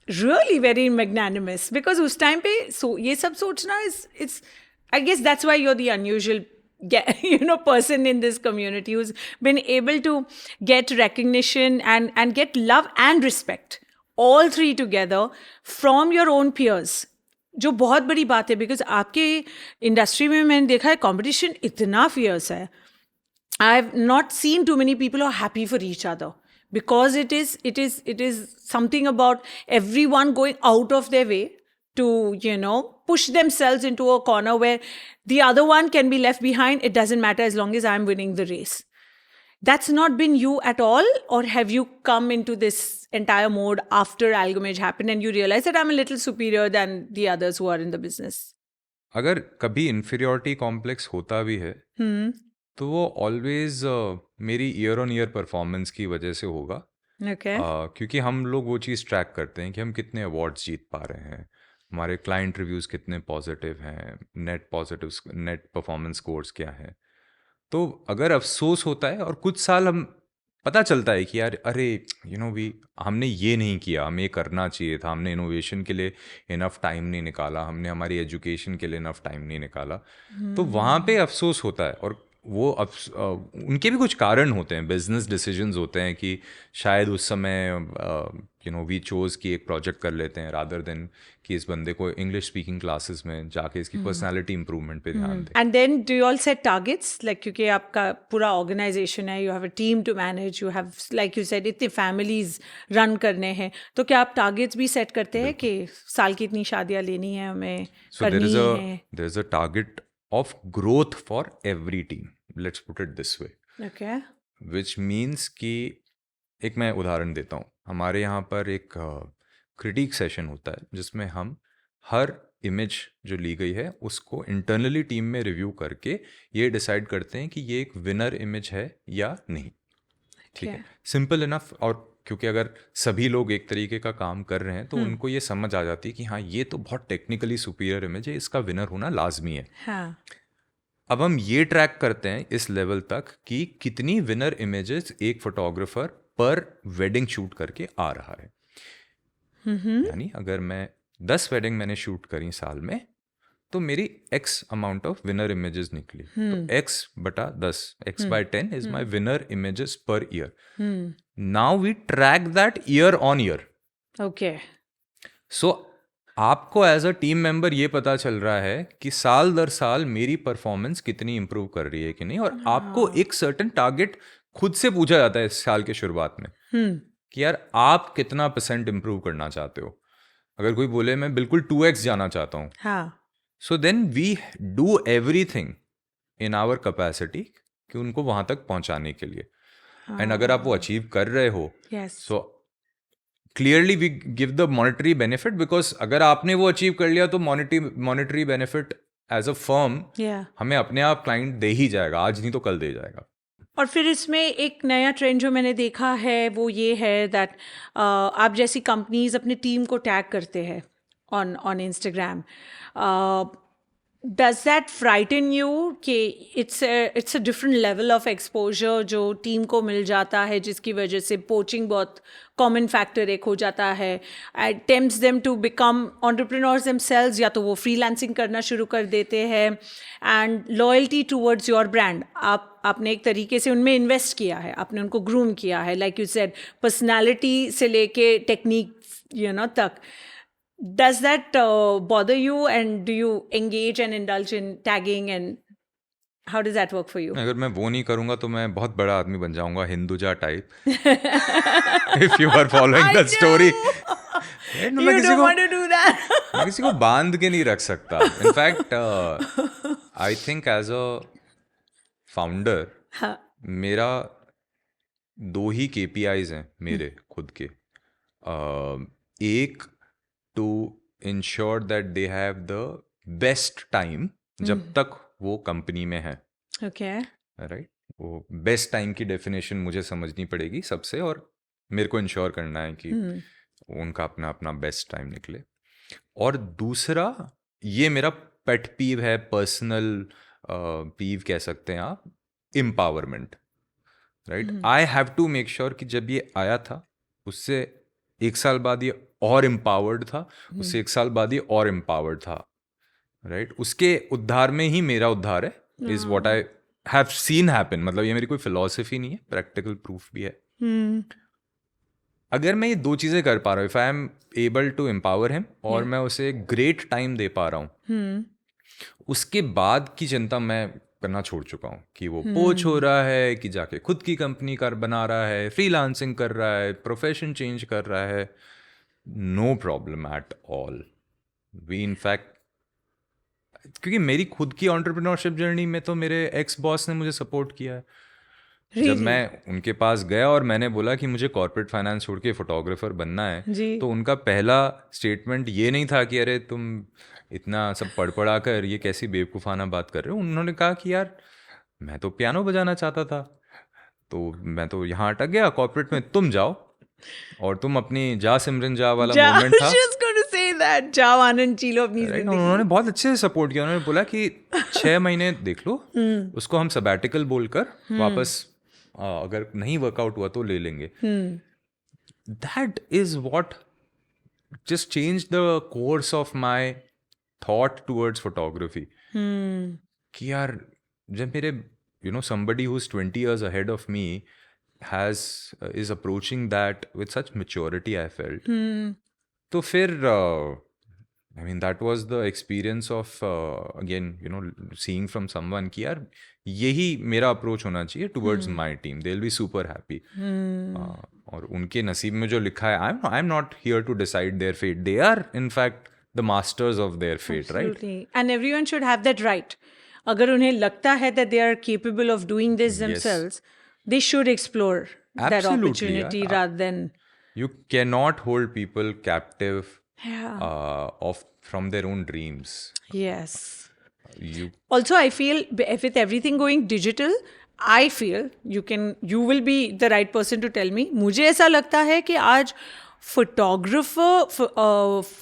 really very magnanimous because उस टाइम पे ये सब सोचना is I guess that's why you're the unusual person in this community who's been able to get recognition and get love and respect, all three together from your own peers. जो बहुत बड़ी बात है because आपके industry में मैंने देखा है competition इतना fierce है. I've not seen too many people who are happy for each other because it is something about everyone going out of their way to, you know, push themselves into a corner where the other one can be left behind. It doesn't matter as long as I'm winning the race. That's not been you at all, or have you come into this entire mode after Algomage happened and you realize that I'm a little superior than the others who are in the business? अगर कभी inferiority complex होता भी है तो वो always मेरी year on year performance की वजह से होगा। ओके। क्योंकि हम लोग वो चीज़ ट्रैक करते हैं कि हम कितने अवार्ड्स जीत पा रहे हैं, हमारे क्लाइंट रिव्यूज़ कितने पॉजिटिव हैं, नेट परफॉर्मेंस स्कोर्स क्या हैं। तो अगर अफसोस होता है और कुछ साल हम पता चलता है कि यार अरे वी हमने ये नहीं किया, हमें ये करना चाहिए था, हमने इनोवेशन के लिए इनफ टाइम नहीं निकाला, हमने हमारी एजुकेशन के लिए इनफ टाइम नहीं निकाला, तो वहाँ पे अफसोस होता है। और वो उनके भी कुछ कारण होते हैं, बिजनेस डिसीजंस होते हैं कि शायद उस समय वी चोज कि एक प्रोजेक्ट कर लेते हैं रादर देन कि इस बंदे को इंग्लिश स्पीकिंग क्लासेस में जाके इसकी पर्सनालिटी इंप्रूवमेंट पे ध्यान दें। And then do you all set targets, like क्योंकि आपका पूरा ऑर्गेनाइजेशन है, you have a team to manage, you have like you said इतनी फैमिलीज रन करने हैं, तो क्या आप टारगेट्स भी सेट करते हैं कि साल की इतनी शादियां लेनी है हमें, करनी है? There is a target of growth for every team, let's put it this way. Okay. Which means कि एक मैं उदाहरण देता हूँ, हमारे यहाँ पर एक क्रिटिक सेशन होता है जिसमें हम हर इमेज जो ली गई है उसको इंटरनली टीम में रिव्यू करके ये डिसाइड करते हैं कि ये एक विनर इमेज है या नहीं। ठीक है, सिंपल इनफ। और क्योंकि अगर सभी लोग एक तरीके का काम कर रहे हैं तो उनको ये समझ आ जाती है कि हाँ ये तो बहुत टेक्निकली सुपीरियर इमेज है, इसका विनर होना लाजमी है। हाँ। अब हम ये ट्रैक करते हैं इस लेवल तक कि कितनी विनर इमेजेस एक फोटोग्राफर पर वेडिंग शूट करके आ रहा है। यानी अगर मैं 10 वेडिंग मैंने शूट करी साल में तो मेरी X amount of winner images निकली, तो एक्स बटा 10, X by 10 is my winner images per year. Now we track that year on year. Okay. So आपको एज अ टीम मेंबर ये पता चल रहा है कि साल दर साल मेरी परफॉर्मेंस कितनी इंप्रूव कर रही है कि नहीं, और आपको एक सर्टेन टारगेट खुद से पूछा जाता है इस साल के शुरुआत में कि यार आप कितना % इंप्रूव करना चाहते हो। अगर कोई बोले मैं बिल्कुल 2x जाना चाहता हूँ, हाँ। So then we do everything in our capacity कि उनको वहां तक पहुंचाने के लिए। एंड अगर आप वो अचीव कर रहे हो so clearly we give the monetary benefit, because अगर आपने वो अचीव कर लिया तो monetary benefit as a firm हमें अपने आप क्लाइंट दे ही जाएगा, आज नहीं तो कल दे जाएगा। और फिर इसमें एक नया ट्रेंड जो मैंने देखा है वो ये है दैट आप जैसी कंपनीज अपनी टीम को टैग करते हैं on Instagram, does that frighten you कि it's a different level of exposure जो टीम को मिल जाता है, जिसकी वजह से पोचिंग बहुत कॉमन फैक्टर एक हो जाता है, it tempts them to become entrepreneurs themselves, या तो वो फ्रीलांसिंग करना शुरू कर देते हैं, and loyalty towards your brand, आपने एक तरीके से उनमें इन्वेस्ट किया है, आपने उनको ग्रूम किया है, लाइक यू सेड पर्सनालिटी से लेके टेक्निक तक। Does that bother you, and do you engage and indulge in tagging, and how does that work for you? अगर मैं वो नहीं करूंगा तो मैं बहुत बड़ा आदमी बन जाऊंगा, Hinduja type. If you are following the story, You don't want to do that. मैं किसी को बांध के नहीं रख सकता। In fact I think as a founder मेरा 2 ही KPIs हैं मेरे खुद के। एक to ensure that they have the best time जब तक वो कंपनी में है। Okay. राइट, वो बेस्ट टाइम की डेफिनेशन मुझे समझनी पड़ेगी सबसे, और मेरे को इंश्योर करना है कि उनका अपना अपना बेस्ट टाइम निकले। और दूसरा, ये मेरा पेट पीव है, पर्सनल पीव कह सकते हैं आप, empowerment. Right, I have to make sure कि जब ये आया था उससे 1 साल बाद ये और एम्पावर्ड था, उससे 1 साल बाद ये और एम्पावर्ड था। राइट, उसके उद्धार में ही मेरा उद्धार है, is what I have scene happen. मतलब ये मेरी कोई फिलॉसफी नहीं है, प्रैक्टिकल प्रूफ भी है। अगर मैं ये 2 चीजें कर पा रहा हूँ, if I am able to empower him और मैं उसे ग्रेट टाइम दे पा रहा हूँ, उसके बाद की चिंता मैं करना छोड़ चुका हूँ कि वो पोच हो रहा है, कि जाके खुद की कंपनी कर बना रहा है, फ्रीलांसिंग कर रहा है, प्रोफेशन चेंज कर रहा है। No problem at all. We in fact, क्योंकि मेरी खुद की एंटरप्रेन्योरशिप जर्नी में तो मेरे एक्स बॉस ने मुझे सपोर्ट किया है, जब मैं उनके पास गया और मैंने बोला कि मुझे कॉर्पोरेट फाइनेंस छोड़ के फोटोग्राफर बनना है, तो उनका पहला स्टेटमेंट ये नहीं था कि अरे तुम इतना सब पढ़ा कर ये कैसी बेवकूफ़ाना बात कर रहे हो। उन्होंने कहा कि यार मैं तो पियानो बजाना चाहता था, तो मैं तो यहाँ अटक गया कॉर्पोरेट में, तुम जाओ और तुम अपनी जा सिमरन जा वाला मोमेंट था। जाओ आनंद जी लो अपनी जिंदगी। उन्होंने बहुत अच्छे से सपोर्ट किया। उन्होंने बोला कि 6 महीने देख लो, उसको हम सबैटिकल बोलकर वापस अगर नहीं वर्कआउट हुआ तो ले लेंगे। That is what just change the course of my thought towards photography. कि यार जब मेरे somebody who's 20 years ahead of me is approaching that with such maturity, I felt. तो फिर I mean that was the experience of again seeing from someone कि यार यही मेरा अप्रोच होना चाहिए towards my team, they'll be super happy. और उनके नसीब में जो लिखा है, I'm not here to decide their fate, they are in fact the masters of their fate. Absolutely. Right? And everyone should have that right. अगर उन्हें लगता है that they are capable of doing this themselves, they should explore that opportunity rather than... You cannot hold people captive from their own dreams. Yes. Also, I feel with everything going digital, I feel you will be the right person to tell me. मुझे ऐसा लगता है कि आज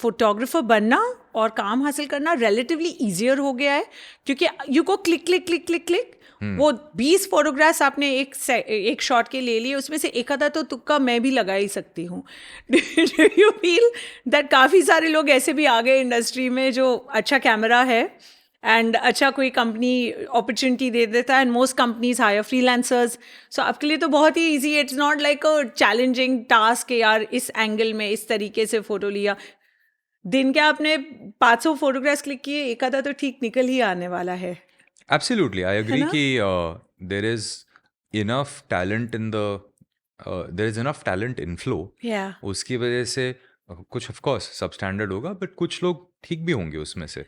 photographer बनना और काम हासिल करना रिलेटिवली ईजियर हो गया है, क्योंकि यू को click click click click click वो 20 फोटोग्राफ्स आपने एक शॉट के ले लिए, उसमें से एक आधा तो तुक्का मैं भी लगा ही सकती हूँ। डू यू फील दैट काफ़ी सारे लोग ऐसे भी आ गए इंडस्ट्री में जो अच्छा कैमरा है एंड अच्छा कोई कंपनी अपॉर्चुनिटी दे देता है, and most companies hire freelancers. So आपके लिए तो बहुत ही easy, it's not like a challenging task यार इस एंगल में इस तरीके से फ़ोटो लिया। दिन के आपने 500 फोटोग्राफ्स क्लिक किए, एक आधा तो ठीक निकल ही आने वाला है। Absolutely, I agree कि there is enough talent there is enough talent in flow. Yeah. उसकी वजह से कुछ ऑफ कोर्स सबस्टैंडर्ड होगा, बट कुछ लोग ठीक भी होंगे उसमें से।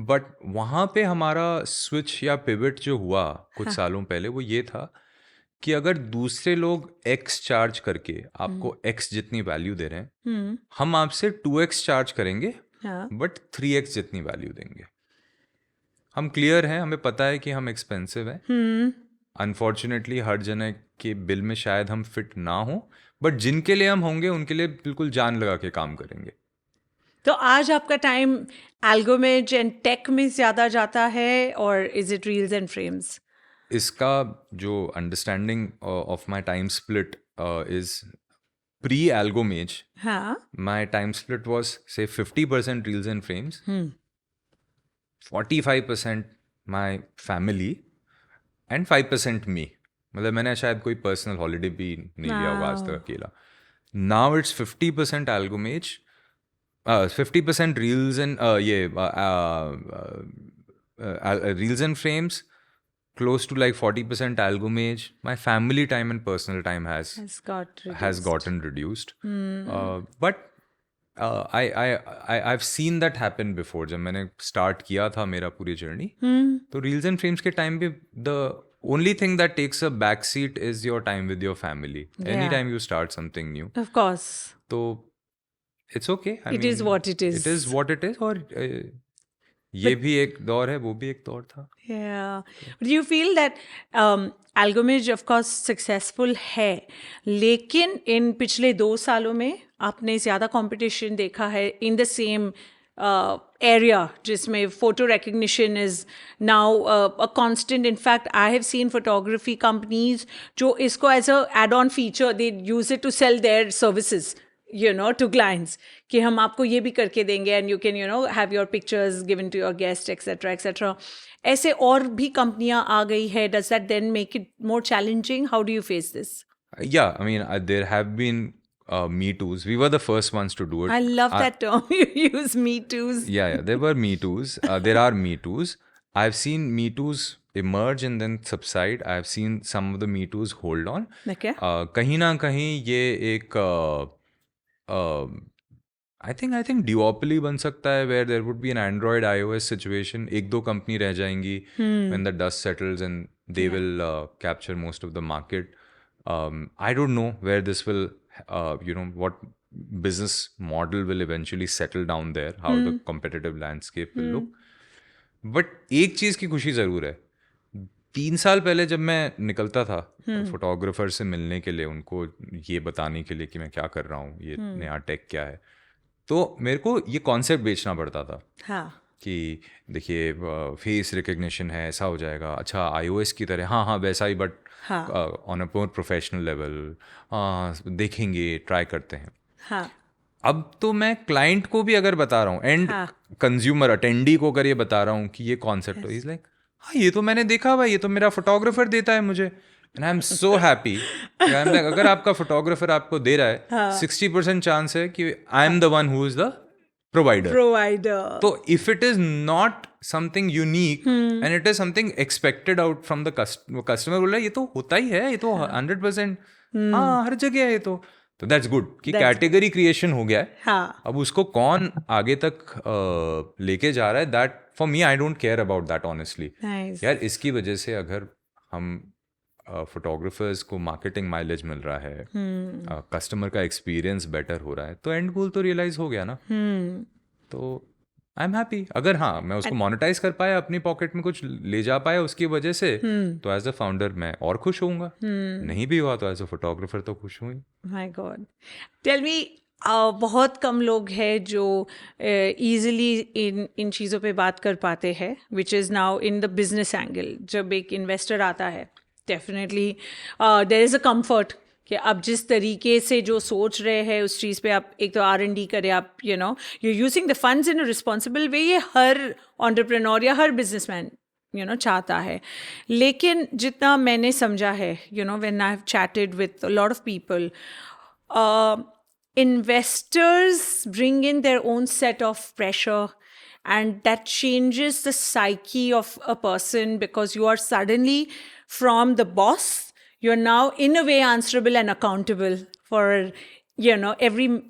बट वहाँ पे हमारा स्विच या पिवट जो हुआ कुछ सालों पहले, वो ये था कि अगर दूसरे लोग X चार्ज करके आपको X जितनी वैल्यू दे रहे हैं, हम आपसे 2X चार्ज करेंगे बट 3X जितनी वैल्यू देंगे। हम क्लियर हैं, हमें पता है कि हम एक्सपेंसिव हैं। अनफॉर्चुनेटली हर जने के बिल में शायद हम फिट ना हो, बट जिनके लिए हम होंगे उनके लिए बिल्कुल जान लगा के काम करेंगे। तो आज आपका टाइम एल्गोमेज एंड टेक में ज़्यादा जाता है और is it reels and frames? इसका जो understanding of my time split is pre एल्गोमेज, my time split was say 50% reels and frames, 45% my family and 5% me. मतलब मैंने शायद कोई पर्सनल हॉलीडे भी नहीं लिया होगा आज तक अकेला। Now it's 50% एल्गोमेज, 50% reels and reels and frames, close to like 40% Algomage. My family time and personal time has gotten reduced. But I've seen that happen before. जब मैंने start किया था मेरा पूरी journey, तो reels and frames के time पे the only thing that takes a back seat is your time with your family. Anytime you start something new. Of course. तो it's okay. I mean, is what it is. It is what it is. और ये भी एक दौर है, वो भी एक दौर था। Yeah. Do you feel that Algomage of course successful है, लेकिन इन पिछले 2 सालों में आपने ज़्यादा competition देखा है in the same area जिसमें photo recognition is now a constant. In fact, I have seen photography companies जो इसको as a add-on feature, they use it to sell their services, you know, to clients, कि हम आपको ये भी करके देंगे and you can, you know, have your pictures given to your guests, etc. etc. ऐसे और भी कंपनियां आ गई है. Does that then make it more challenging? How do you face this? Yeah, I mean, there have been Me Toos. We were the first ones to do it. I love that term. You use Me Toos. Yeah, there were Me Toos. There are Me Toos. I've seen Me Toos emerge and then subside. I've seen some of the Me Toos hold on. Okay. कहीं ना कहीं ये एक I think duopoly बन सकता है where there would be an Android iOS situation. एक दो कंपनी रह जाएंगी when the dust settles and they will capture most of the market. I don't know where this will, what business model will eventually settle down there, how the competitive landscape will look. But एक चीज़ की खुशी ज़रूर है, 3 साल पहले जब मैं निकलता था फोटोग्राफर से मिलने के लिए, उनको ये बताने के लिए कि मैं क्या कर रहा हूँ, ये नया टेक क्या है, तो मेरे को ये कॉन्सेप्ट बेचना पड़ता था। हाँ. कि देखिए फेस रिकग्निशन है, ऐसा हो जाएगा, अच्छा iOS की तरह, हाँ हाँ वैसा ही, but on a more professional level, देखेंगे, ट्राई करते हैं। हाँ. अब तो मैं क्लाइंट को भी अगर बता रहा हूँ, एंड कंज्यूमर अटेंडी को अगर ये बता रहा हूँ कि ये कॉन्सेप्ट हो, इज लाइक हाँ ये तो मैंने देखा हुआ, ये तो मेरा फोटोग्राफर देता है मुझे, and I am so happy. अगर आपका फोटोग्राफर आपको दे रहा है, 60% चांस है कि I am the one who is the provider. तो if it is not something unique and it is something expected out from the customer, बोल रहा है ये तो होता ही है, ये तो 100% हाँ हर जगह है ये तो दैट्स गुड कि कैटेगरी क्रिएशन हो गया है। हाँ. अब उसको कौन आगे तक लेके जा रहा है, that for me I don't care about that honestly. यार इसकी वजह से अगर हम फोटोग्राफर्स को मार्केटिंग माइलेज मिल रहा है, कस्टमर का एक्सपीरियंस बेटर हो रहा है, तो एंड गोल तो रियलाइज हो गया ना। तो आई एम हैप्पी। अगर हाँ मैं उसको मोनेटाइज कर पाया, अपनी पॉकेट में कुछ ले जा पाया उसकी वजह से, तो एज अ फाउंडर मैं और खुश होऊंगा। नहीं भी हुआ तो एज अ फोटोग्राफर तो खुश हुई। माय गॉड, टेल मी, बहुत कम लोग हैं जो ईजिली इन चीज़ों पे बात कर पाते हैं, which is now in the business angle. जब एक इन्वेस्टर आता है, definitely there is a comfort कि आप जिस तरीके से जो सोच रहे हैं उस चीज़ पे आप एक तो R&D करें, आप you using the funds in a responsible way, ये हर एंटरप्रेन्योर या हर बिजनेसमैन चाहता है। लेकिन जितना मैंने समझा है, when I have chatted with a lot of people, investors bring in their own set of pressure, and that changes the psyche of a person, because you are suddenly from the boss, you're now in a way answerable and accountable for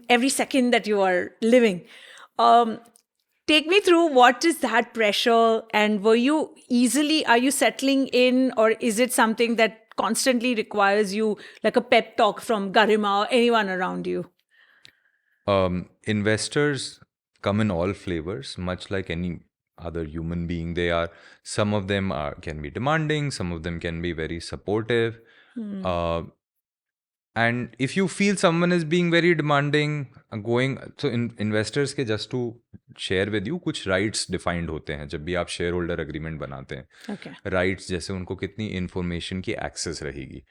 every second that you are living. Take me through, what is that pressure, and are you settling in, or is it something that constantly requires you like a pep talk from Garima or anyone around you? Investors come in all flavors, much like any other human being. Some of them can be demanding, some of them can be very supportive. And if you feel someone is being very demanding, investors के, just to share with you, कुछ rights defined होते हैं जब भी आप share holder agreement बनाते हैं। Rights जैसे उनको कितनी इन्फॉर्मेशन की एक्सेस रहेगी,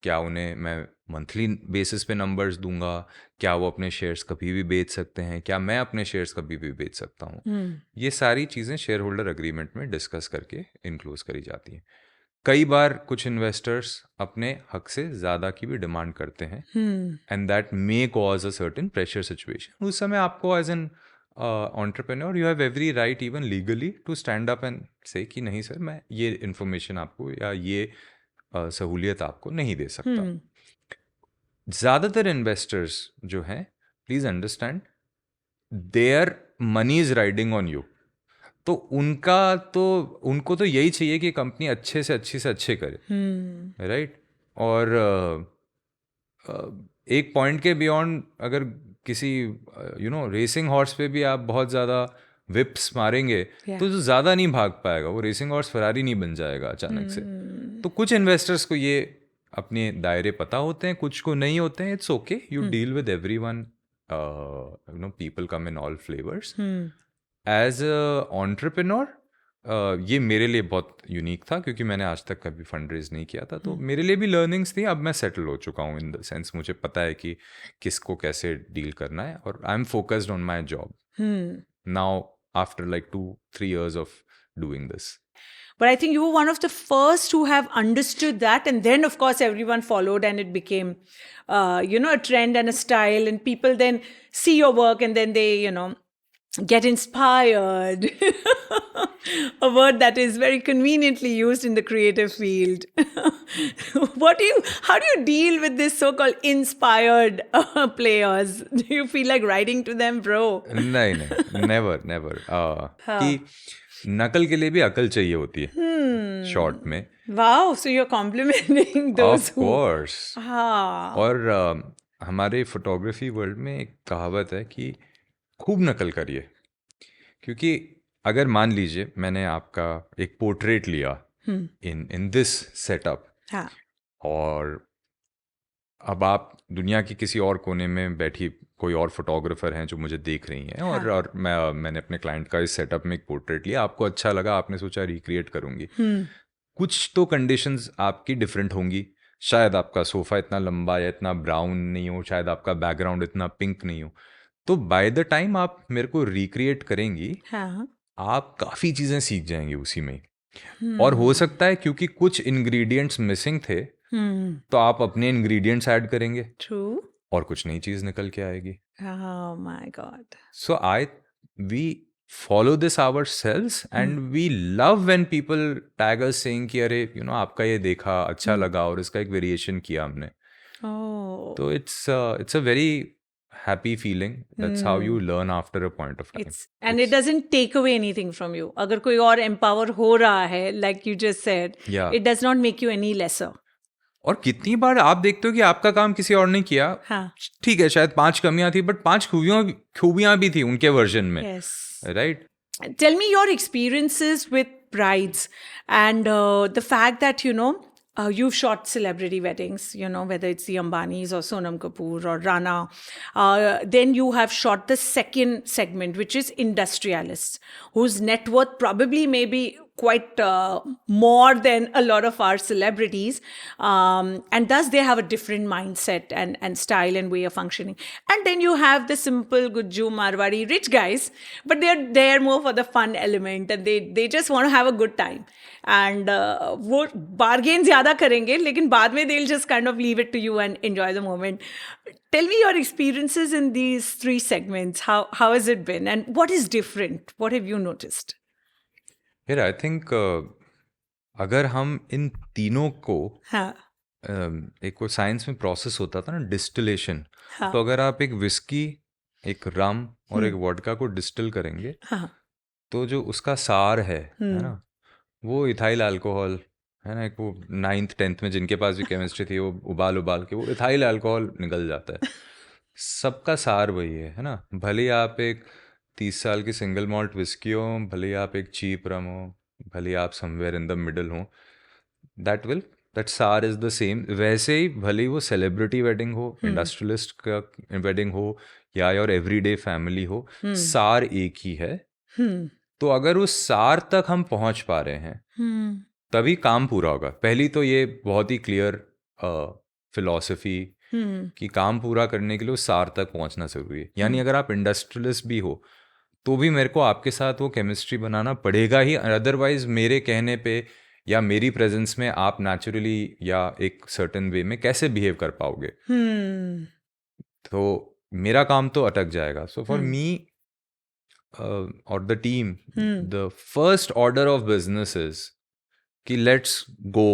क्या उन्हें मैं मंथली बेसिस पे नंबर्स दूंगा, क्या वो अपने शेयर्स कभी भी बेच सकते हैं, क्या मैं अपने शेयर्स कभी भी बेच सकता हूँ, ये सारी चीज़ें शेयर होल्डर अग्रीमेंट में डिस्कस करके इनक्लूज करी जाती हैं। कई बार कुछ इन्वेस्टर्स अपने हक से ज़्यादा की भी डिमांड करते हैं, and that may cause a certain pressure situation. उस समय आपको as an entrepreneur you have every right, even legally, to stand up and say कि नहीं सर, मैं ये इन्फॉर्मेशन आपको या ये सहूलियत आपको नहीं दे सकता। ज़्यादातर इन्वेस्टर्स जो हैं, please understand, their money is riding on you. तो उनको तो यही चाहिए कि कंपनी अच्छे से अच्छे करे, राइट? और एक पॉइंट के बियॉन्ड अगर किसी रेसिंग हॉर्स पे भी आप बहुत ज़्यादा विप्स मारेंगे, तो जो ज़्यादा नहीं भाग पाएगा, वो रेसिंग हॉर्स फरारी नहीं बन जाएगा अचानक से। तो कुछ इन्वेस्टर्स को ये अपने दायरे पता होते हैं, कुछ को नहीं होते हैं। It's okay, you deal with everyone, people come in all flavours. As an entrepreneur ये मेरे लिए बहुत यूनिक था, क्योंकि मैंने आज तक कभी फंड रेज नहीं किया था, तो मेरे लिए भी लर्निंग्स थी। अब मैं सेटल हो चुका हूँ, इन द सेंस मुझे पता है कि किसको कैसे डील करना है, और I am focused on my job now after like 2-3 years of doing this. But I think you were one of the first who have understood that, and then of course everyone followed, and it became a trend and a style, and people then see your work, and then they get inspired. A word that is very conveniently used in the creative field. How do you deal with this so-called inspired players? Do you feel like writing to them, bro? नहीं नहीं, never. कि नकल के लिए भी अकल चाहिए होती है शॉर्ट में. Wow, so you're complimenting those Of course. हाँ. और हमारे फोटोग्राफी वर्ल्ड में एक कहावत है कि खूब नकल करिए, क्योंकि अगर मान लीजिए मैंने आपका एक पोर्ट्रेट लिया इन दिस सेटअप, हाँ. और अब आप दुनिया के किसी और कोने में बैठी कोई और फोटोग्राफर हैं जो मुझे देख रही हैं, और मैंने अपने क्लाइंट का इस सेटअप में एक पोर्ट्रेट लिया, आपको अच्छा लगा, आपने सोचा रिक्रिएट करूंगी. कुछ तो कंडीशंस आपकी डिफरेंट होंगी. शायद आपका सोफा इतना लंबा या इतना ब्राउन नहीं हो, शायद आपका बैकग्राउंड इतना पिंक नहीं हो. तो बाय द टाइम आप मेरे को रिक्रिएट करेंगी, हाँ. आप काफ़ी चीज़ें सीख जाएंगी उसी में. और हो सकता है क्योंकि कुछ इंग्रेडिएंट्स मिसिंग थे, तो आप अपने इंग्रेडिएंट्स ऐड करेंगे, True. और कुछ नई चीज़ निकल के आएगी. Oh my God. So we follow this ourselves, and we love when people tag us saying कि अरे आपका ये देखा, अच्छा लगा, और इसका एक वेरिएशन किया हमने. Oh. तो it's a very happy feeling. That's how you learn after a point of time. And it doesn't take away anything from you. अगर कोई और empower हो रहा है, like you just said, Yeah. it does not make you any lesser. और कितनी बार आप देखते हो कि आपका काम किसी और ने किया, हाँ. ठीक है, शायद 5 कमियां थी, बट 5 खूबियां भी थी उनके वर्जन में. Yes. Right? Tell me your experiences with brides and the fact that, you've shot celebrity weddings, whether it's the Ambanis or Sonam Kapoor or Rana. Then you have shot the second segment, which is industrialists, whose net worth probably may be quite more than a lot of our celebrities. And thus they have a different mindset and style and way of functioning. And then you have the simple Gujju Marwari rich guys, but they're there more for the fun element, and they just want to have a good time. And वो bargain ज़्यादा करेंगे, लेकिन बाद में they'll just kind of leave it to you and enjoy the moment. Tell me your experiences in these 3 segments. How has it been, and what is different? What have you noticed? Here, I think अगर हम इन तीनों को हाँ. एक वो science में process होता था ना, डिस्टिलेशन. हाँ. तो अगर आप एक विस्की, एक रम और एक वोडका को डिस्टिल करेंगे, हाँ. तो जो उसका सार है ना, वो इथाइल अल्कोहल है ना. एक वो 9th 10th में जिनके पास भी केमिस्ट्री थी, वो उबाल के वो इथाइल अल्कोहल निकल जाता है. सबका सार वही है ना. भले ही आप एक 30 साल की सिंगल मॉल्ट विस्की हो, भले ही आप एक चीप रम हो, भले ही आप समवेयर इन द मिडल हो, दैट सार इज द सेम. वैसे ही भले ही वो सेलिब्रिटी वेडिंग हो, इंडस्ट्रियलिस्ट का वेडिंग हो, या योर एवरीडे फैमिली हो, सार एक ही है. तो अगर उस सार तक हम पहुंच पा रहे हैं, तभी काम पूरा होगा. पहली तो ये बहुत ही क्लियर फिलॉसफी कि काम पूरा करने के लिए उस सार तक पहुंचना जरूरी है. यानी अगर आप इंडस्ट्रियलिस्ट भी हो, तो भी मेरे को आपके साथ वो केमिस्ट्री बनाना पड़ेगा ही. अदरवाइज मेरे कहने पे या मेरी प्रेजेंस में आप नेचुरली या एक सर्टेन वे में कैसे बिहेव कर पाओगे. तो मेरा काम तो अटक जाएगा. So for me or the team, the first order of business is कि let's go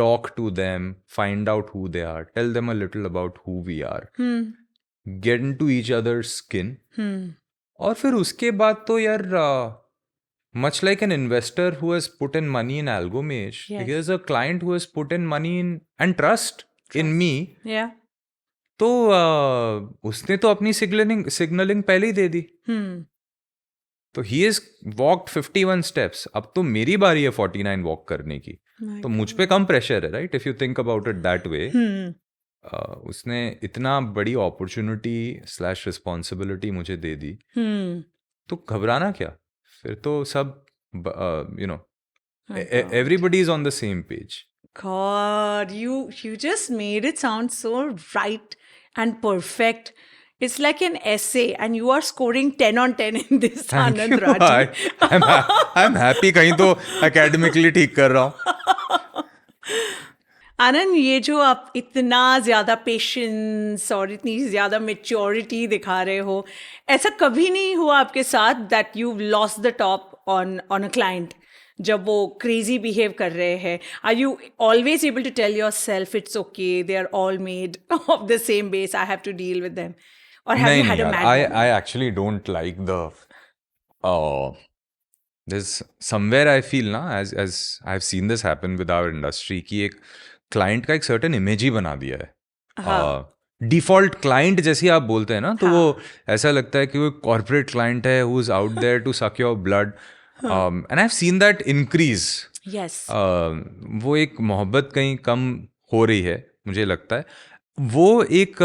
talk to them, find out who they are, tell them a little about who we are, get into each other's skin. और फिर उसके बाद तो यार much like an investor who has put in money in Algomage, here's a client who has put in money in and trust in me. Yeah. तो उसने तो अपनी सिग्नलिंग पहले ही दे दी. तो ही इज वॉक्ड 51 स्टेप्स. अब तो मेरी बारी है 49 वॉक करने की. तो मुझ पे कम प्रेशर है, right, if you think about it that way. उसने इतना बड़ी अपॉर्चुनिटी / रिस्पॉन्सिबिलिटी मुझे दे दी, तो घबराना क्या. फिर तो सब everybody is on the same page. God, you just made it sound so right and perfect. It's like an essay, and you are scoring 10 on 10 in this. Thank Anand you. Rathi. I'm happy. कहीं तो academically ठीक कर रहा हूँ. आनंद, ये जो आप इतना ज़्यादा पेशेंस और इतनी ज़्यादा मेच्योरिटी दिखा रहे हो, ऐसा कभी नहीं हुआ आपके साथ that you lost the top on a client जब वो क्रेजी बिहेव कर रहे हैं? Are you always able to tell yourself it's okay, they are all made of the same base, I have to deal with them? और have नहीं you नहीं had a यार, mad I actually don't like the there's somewhere I feel ना, as I've seen this happen with our industry, कि एक client का एक certain image ही बना दिया है. डिफॉल्ट क्लाइंट जैसे आप बोलते हैं ना, तो वो ऐसा लगता है कि वो कॉर्पोरेट क्लाइंट है who is out there to suck your blood, and I have seen that increase. Yes, वो एक मोहब्बत कहीं कम हो रही है मुझे लगता है. वो एक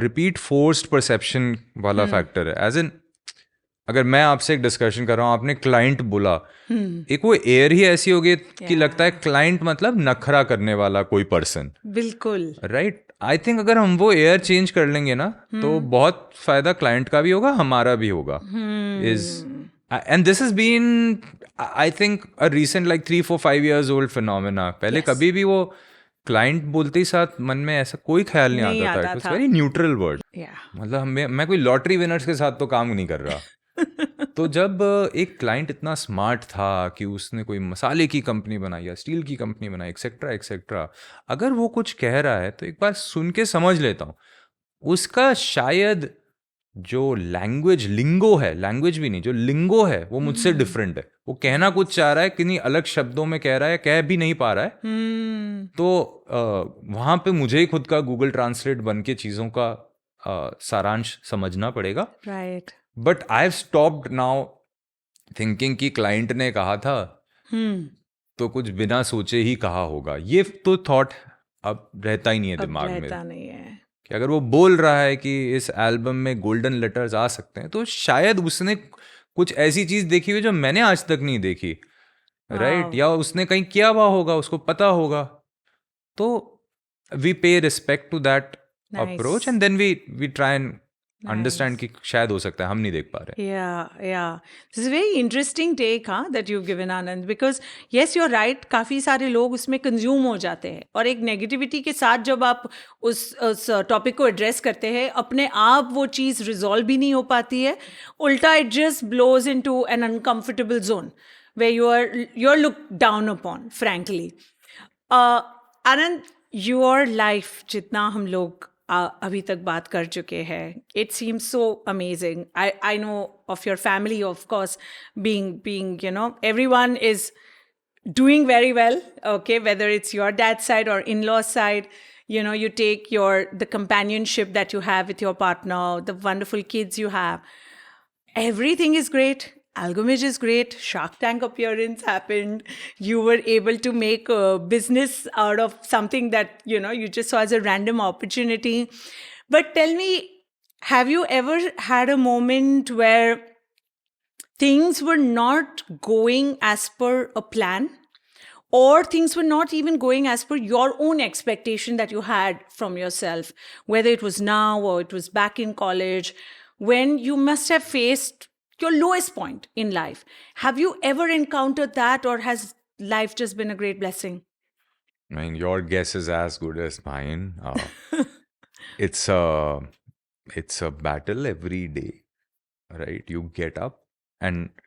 रिपीट फोर्स्ड परसेप्शन वाला फैक्टर है. एज इन, अगर मैं आपसे एक डिस्कशन कर रहा हूँ, आपने क्लाइंट बोला, एक वो एयर ही ऐसी हो गई कि लगता है क्लाइंट मतलब नखरा करने वाला कोई पर्सन. बिल्कुल राइट. आई थिंक अगर हम वो एयर चेंज कर लेंगे ना, तो बहुत फायदा क्लाइंट का भी होगा, हमारा भी होगा. Is and this is been, I think, a recent like 3-4-5 years old phenomena. पहले कभी भी वो क्लाइंट बोलते ही साथ मन में ऐसा कोई ख्याल नहीं आता था. It was very neutral word. मतलब मैं कोई लॉटरी विनर्स के साथ तो काम नहीं कर रहा. तो जब एक क्लाइंट इतना स्मार्ट था कि उसने कोई मसाले की कंपनी बनाई या स्टील की कंपनी बनाई, एक्सेट्रा एक्सेट्रा, अगर वो कुछ कह रहा है तो एक बार सुन के समझ लेता हूँ. उसका शायद जो लैंग्वेज लिंगो है, लैंग्वेज भी नहीं, जो लिंगो है वो मुझसे डिफरेंट है. वो कहना कुछ चाह रहा है, किन्हीं अलग शब्दों में कह रहा है, कह भी नहीं पा रहा है. तो वहाँ पे मुझे ही खुद का गूगल ट्रांसलेट बन के चीज़ों का सारांश समझना पड़ेगा. Right. But I have stopped now thinking कि क्लाइंट ने कहा था तो कुछ बिना सोचे ही कहा होगा. ये तो थॉट अब रहता ही नहीं है दिमाग में. रहता नहीं है कि अगर वो बोल रहा है कि इस एल्बम में गोल्डन लेटर्स आ सकते हैं, तो शायद उसने कुछ ऐसी चीज देखी हुई जो मैंने आज तक नहीं देखी. राइट. या उसने कहीं किया हुआ होगा, उसको पता होगा. तो we pay respect to that approach and then we try and understand कि शायद हो सकता है हम नहीं देख पा रहे. Yeah. This is a very interesting take that you've given, Anand, because yes, you're right, काफ़ी सारे लोग उसमें कंज्यूम हो जाते हैं, और एक नेगेटिविटी के साथ जब आप उस टॉपिक को एड्रेस करते हैं, अपने आप वो चीज़ रिजॉल्व भी नहीं हो पाती है. उल्टा it just blows into an uncomfortable zone where you're looked down upon, frankly. Anand, your life जितना हम लोग अभी तक बात कर चुके हैं, it seems so amazing. I know of your family, of course, being everyone is doing very well, okay, whether it's your dad's side or in-laws side. You take the companionship that you have with your partner, the wonderful kids you have, everything is great. Algomage is great. Shark Tank appearance happened. You were able to make a business out of something that, you just saw as a random opportunity. But tell me, have you ever had a moment where things were not going as per a plan, or things were not even going as per your own expectation that you had from yourself, whether it was now or it was back in college, when you must have faced your lowest point in life? Have you ever encountered that, or has life just been a great blessing? I mean, your guess is as good as mine. It's a battle every day, right? You get up, and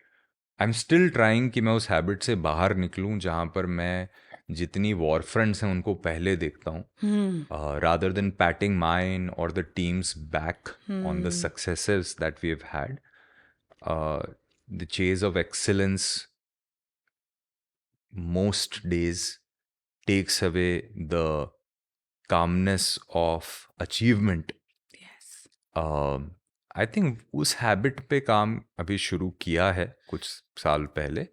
I'm still trying कि मैं उस habit से बाहर निकलूं जहाँ पर मैं जितनी war friends हैं उनको पहले देखता हूँ, rather than patting mine or the team's back on the successes that we have had. The chase of excellence most days takes away the calmness of achievement. Yes. I think उस habit पे काम अभी शुरू किया है कुछ साल पहले,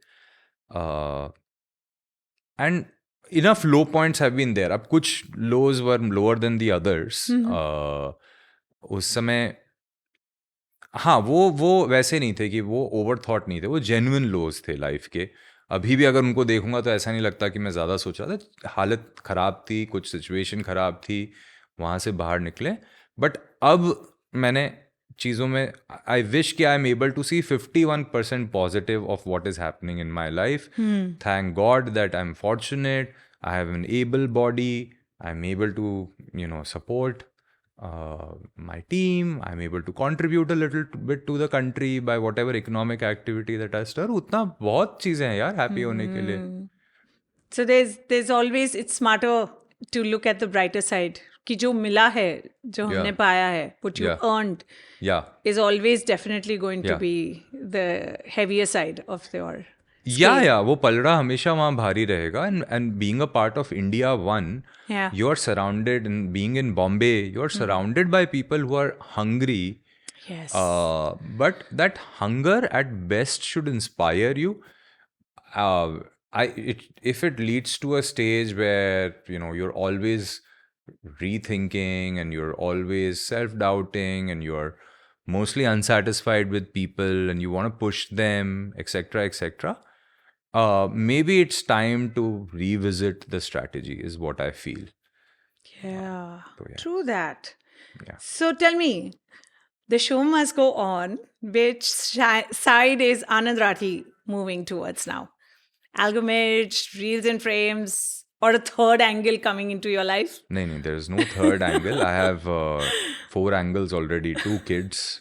and enough low points have been there. अब कुछ lows were lower than the others. उस समय हाँ, वो वैसे नहीं थे कि वो ओवर थॉट नहीं थे, वो जेन्युइन लोज थे लाइफ के. अभी भी अगर उनको देखूंगा तो ऐसा नहीं लगता कि मैं ज़्यादा सोच रहा था. हालत ख़राब थी, कुछ सिचुएशन ख़राब थी, वहाँ से बाहर निकले. बट अब मैंने चीज़ों में, आई विश कि I am able to see 51% positive of what is happening in my life. Thank God that I am fortunate. I have an able body, I'm able to, support my team. I'm able to contribute a little bit to the country by whatever economic activity that I stir. उतना बहुत चीजें हैं यार happy होने के लिए. So there's always, it's smarter to look at the brighter side. कि जो मिला है, जो हमने पाया है, what you earned, is always definitely going to be the heavier side of your. Yeah, वो पलड़ा हमेशा वहाँ भारी रहेगा. And being a part of India One, you're surrounded, and being in Bombay, you're surrounded by people who are hungry. Yes. But that hunger at best should inspire you. If it leads to a stage where you're always rethinking and you're always self-doubting and you're mostly unsatisfied with people and you want to push them, etc., maybe it's time to revisit the strategy, is what I feel. Yeah, So, true that. Yeah. So tell me, the show must go on. Which side is Anand Rathi moving towards now? Algomage, reels and frames, or a third angle coming into your life? No, there's no third angle. I have 4 angles already, 2 kids.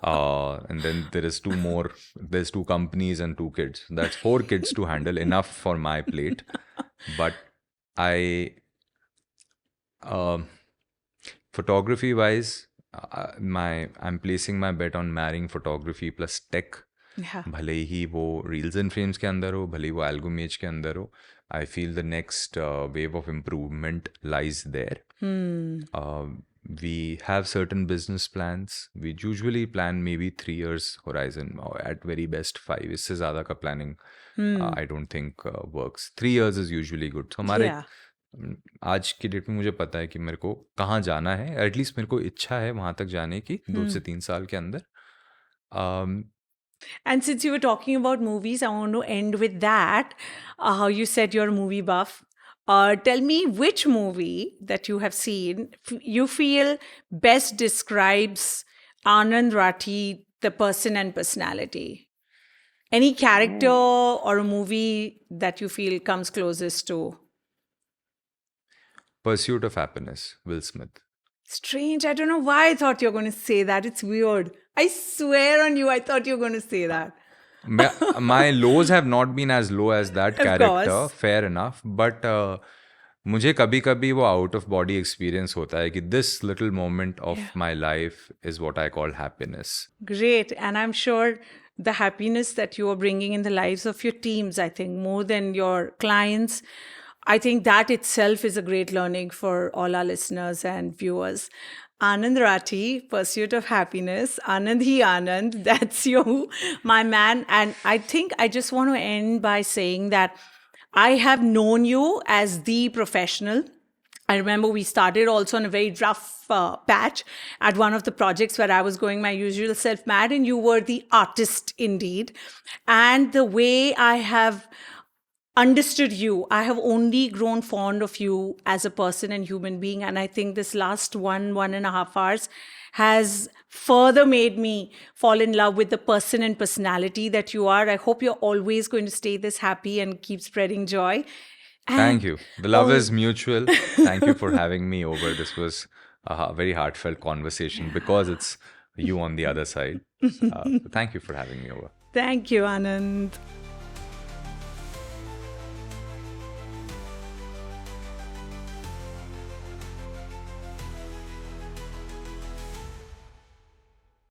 And then there is 2 more. There's 2 companies and 2 kids. That's 4 kids to handle, enough for my plate. But photography wise, I'm placing my bet on marrying photography plus tech. भले ही वो reels and frames के अंदर हो, भले ही वो Algomage के अंदर हो, I feel the next wave of improvement lies there. We have certain business plans. We usually plan maybe 3 years horizon, or at very best 5. इससे ज़्यादा का planning I don't think works. 3 years is usually good. So हमारे आज की date में मुझे पता है कि मेरे को कहाँ जाना है. एटलीस्ट मेरे को इच्छा है वहाँ तक जाने की 2 से 3 साल के अंदर. And since you were talking about movies, I want to end with that. How you said you're a movie buff. Tell me which movie that you have seen you feel best describes Anand Rathi, the person and personality. Any character or a movie that you feel comes closest to? Pursuit of Happiness, Will Smith. Strange. I don't know why I thought you were going to say that. It's weird. I swear on you, I thought you were going to say that. My lows have not been as low as that character. Course. Fair enough. But मुझे कभी-कभी वो out of body experience होता है कि this little moment of my life is what I call happiness. Great. And I'm sure the happiness that you are bringing in the lives of your teams, I think, more than your clients, I think that itself is a great learning for all our listeners and viewers. Anand Rathi, Pursuit of Happiness. Anand hi Anand, that's you, my man. And I think I just want to end by saying that I have known you as the professional. I remember we started also on a very rough patch at one of the projects where I was going my usual self mad, and you were the artist indeed. And the way I have understood you, I have only grown fond of you as a person and human being. And I think this last 1.5 hours has further made me fall in love with the person and personality that you are. I hope you're always going to stay this happy and keep spreading joy. And thank you. The love is mutual. Thank you for having me over. This was a very heartfelt conversation because it's you on the other side. Thank you for having me over. Thank you, Anand.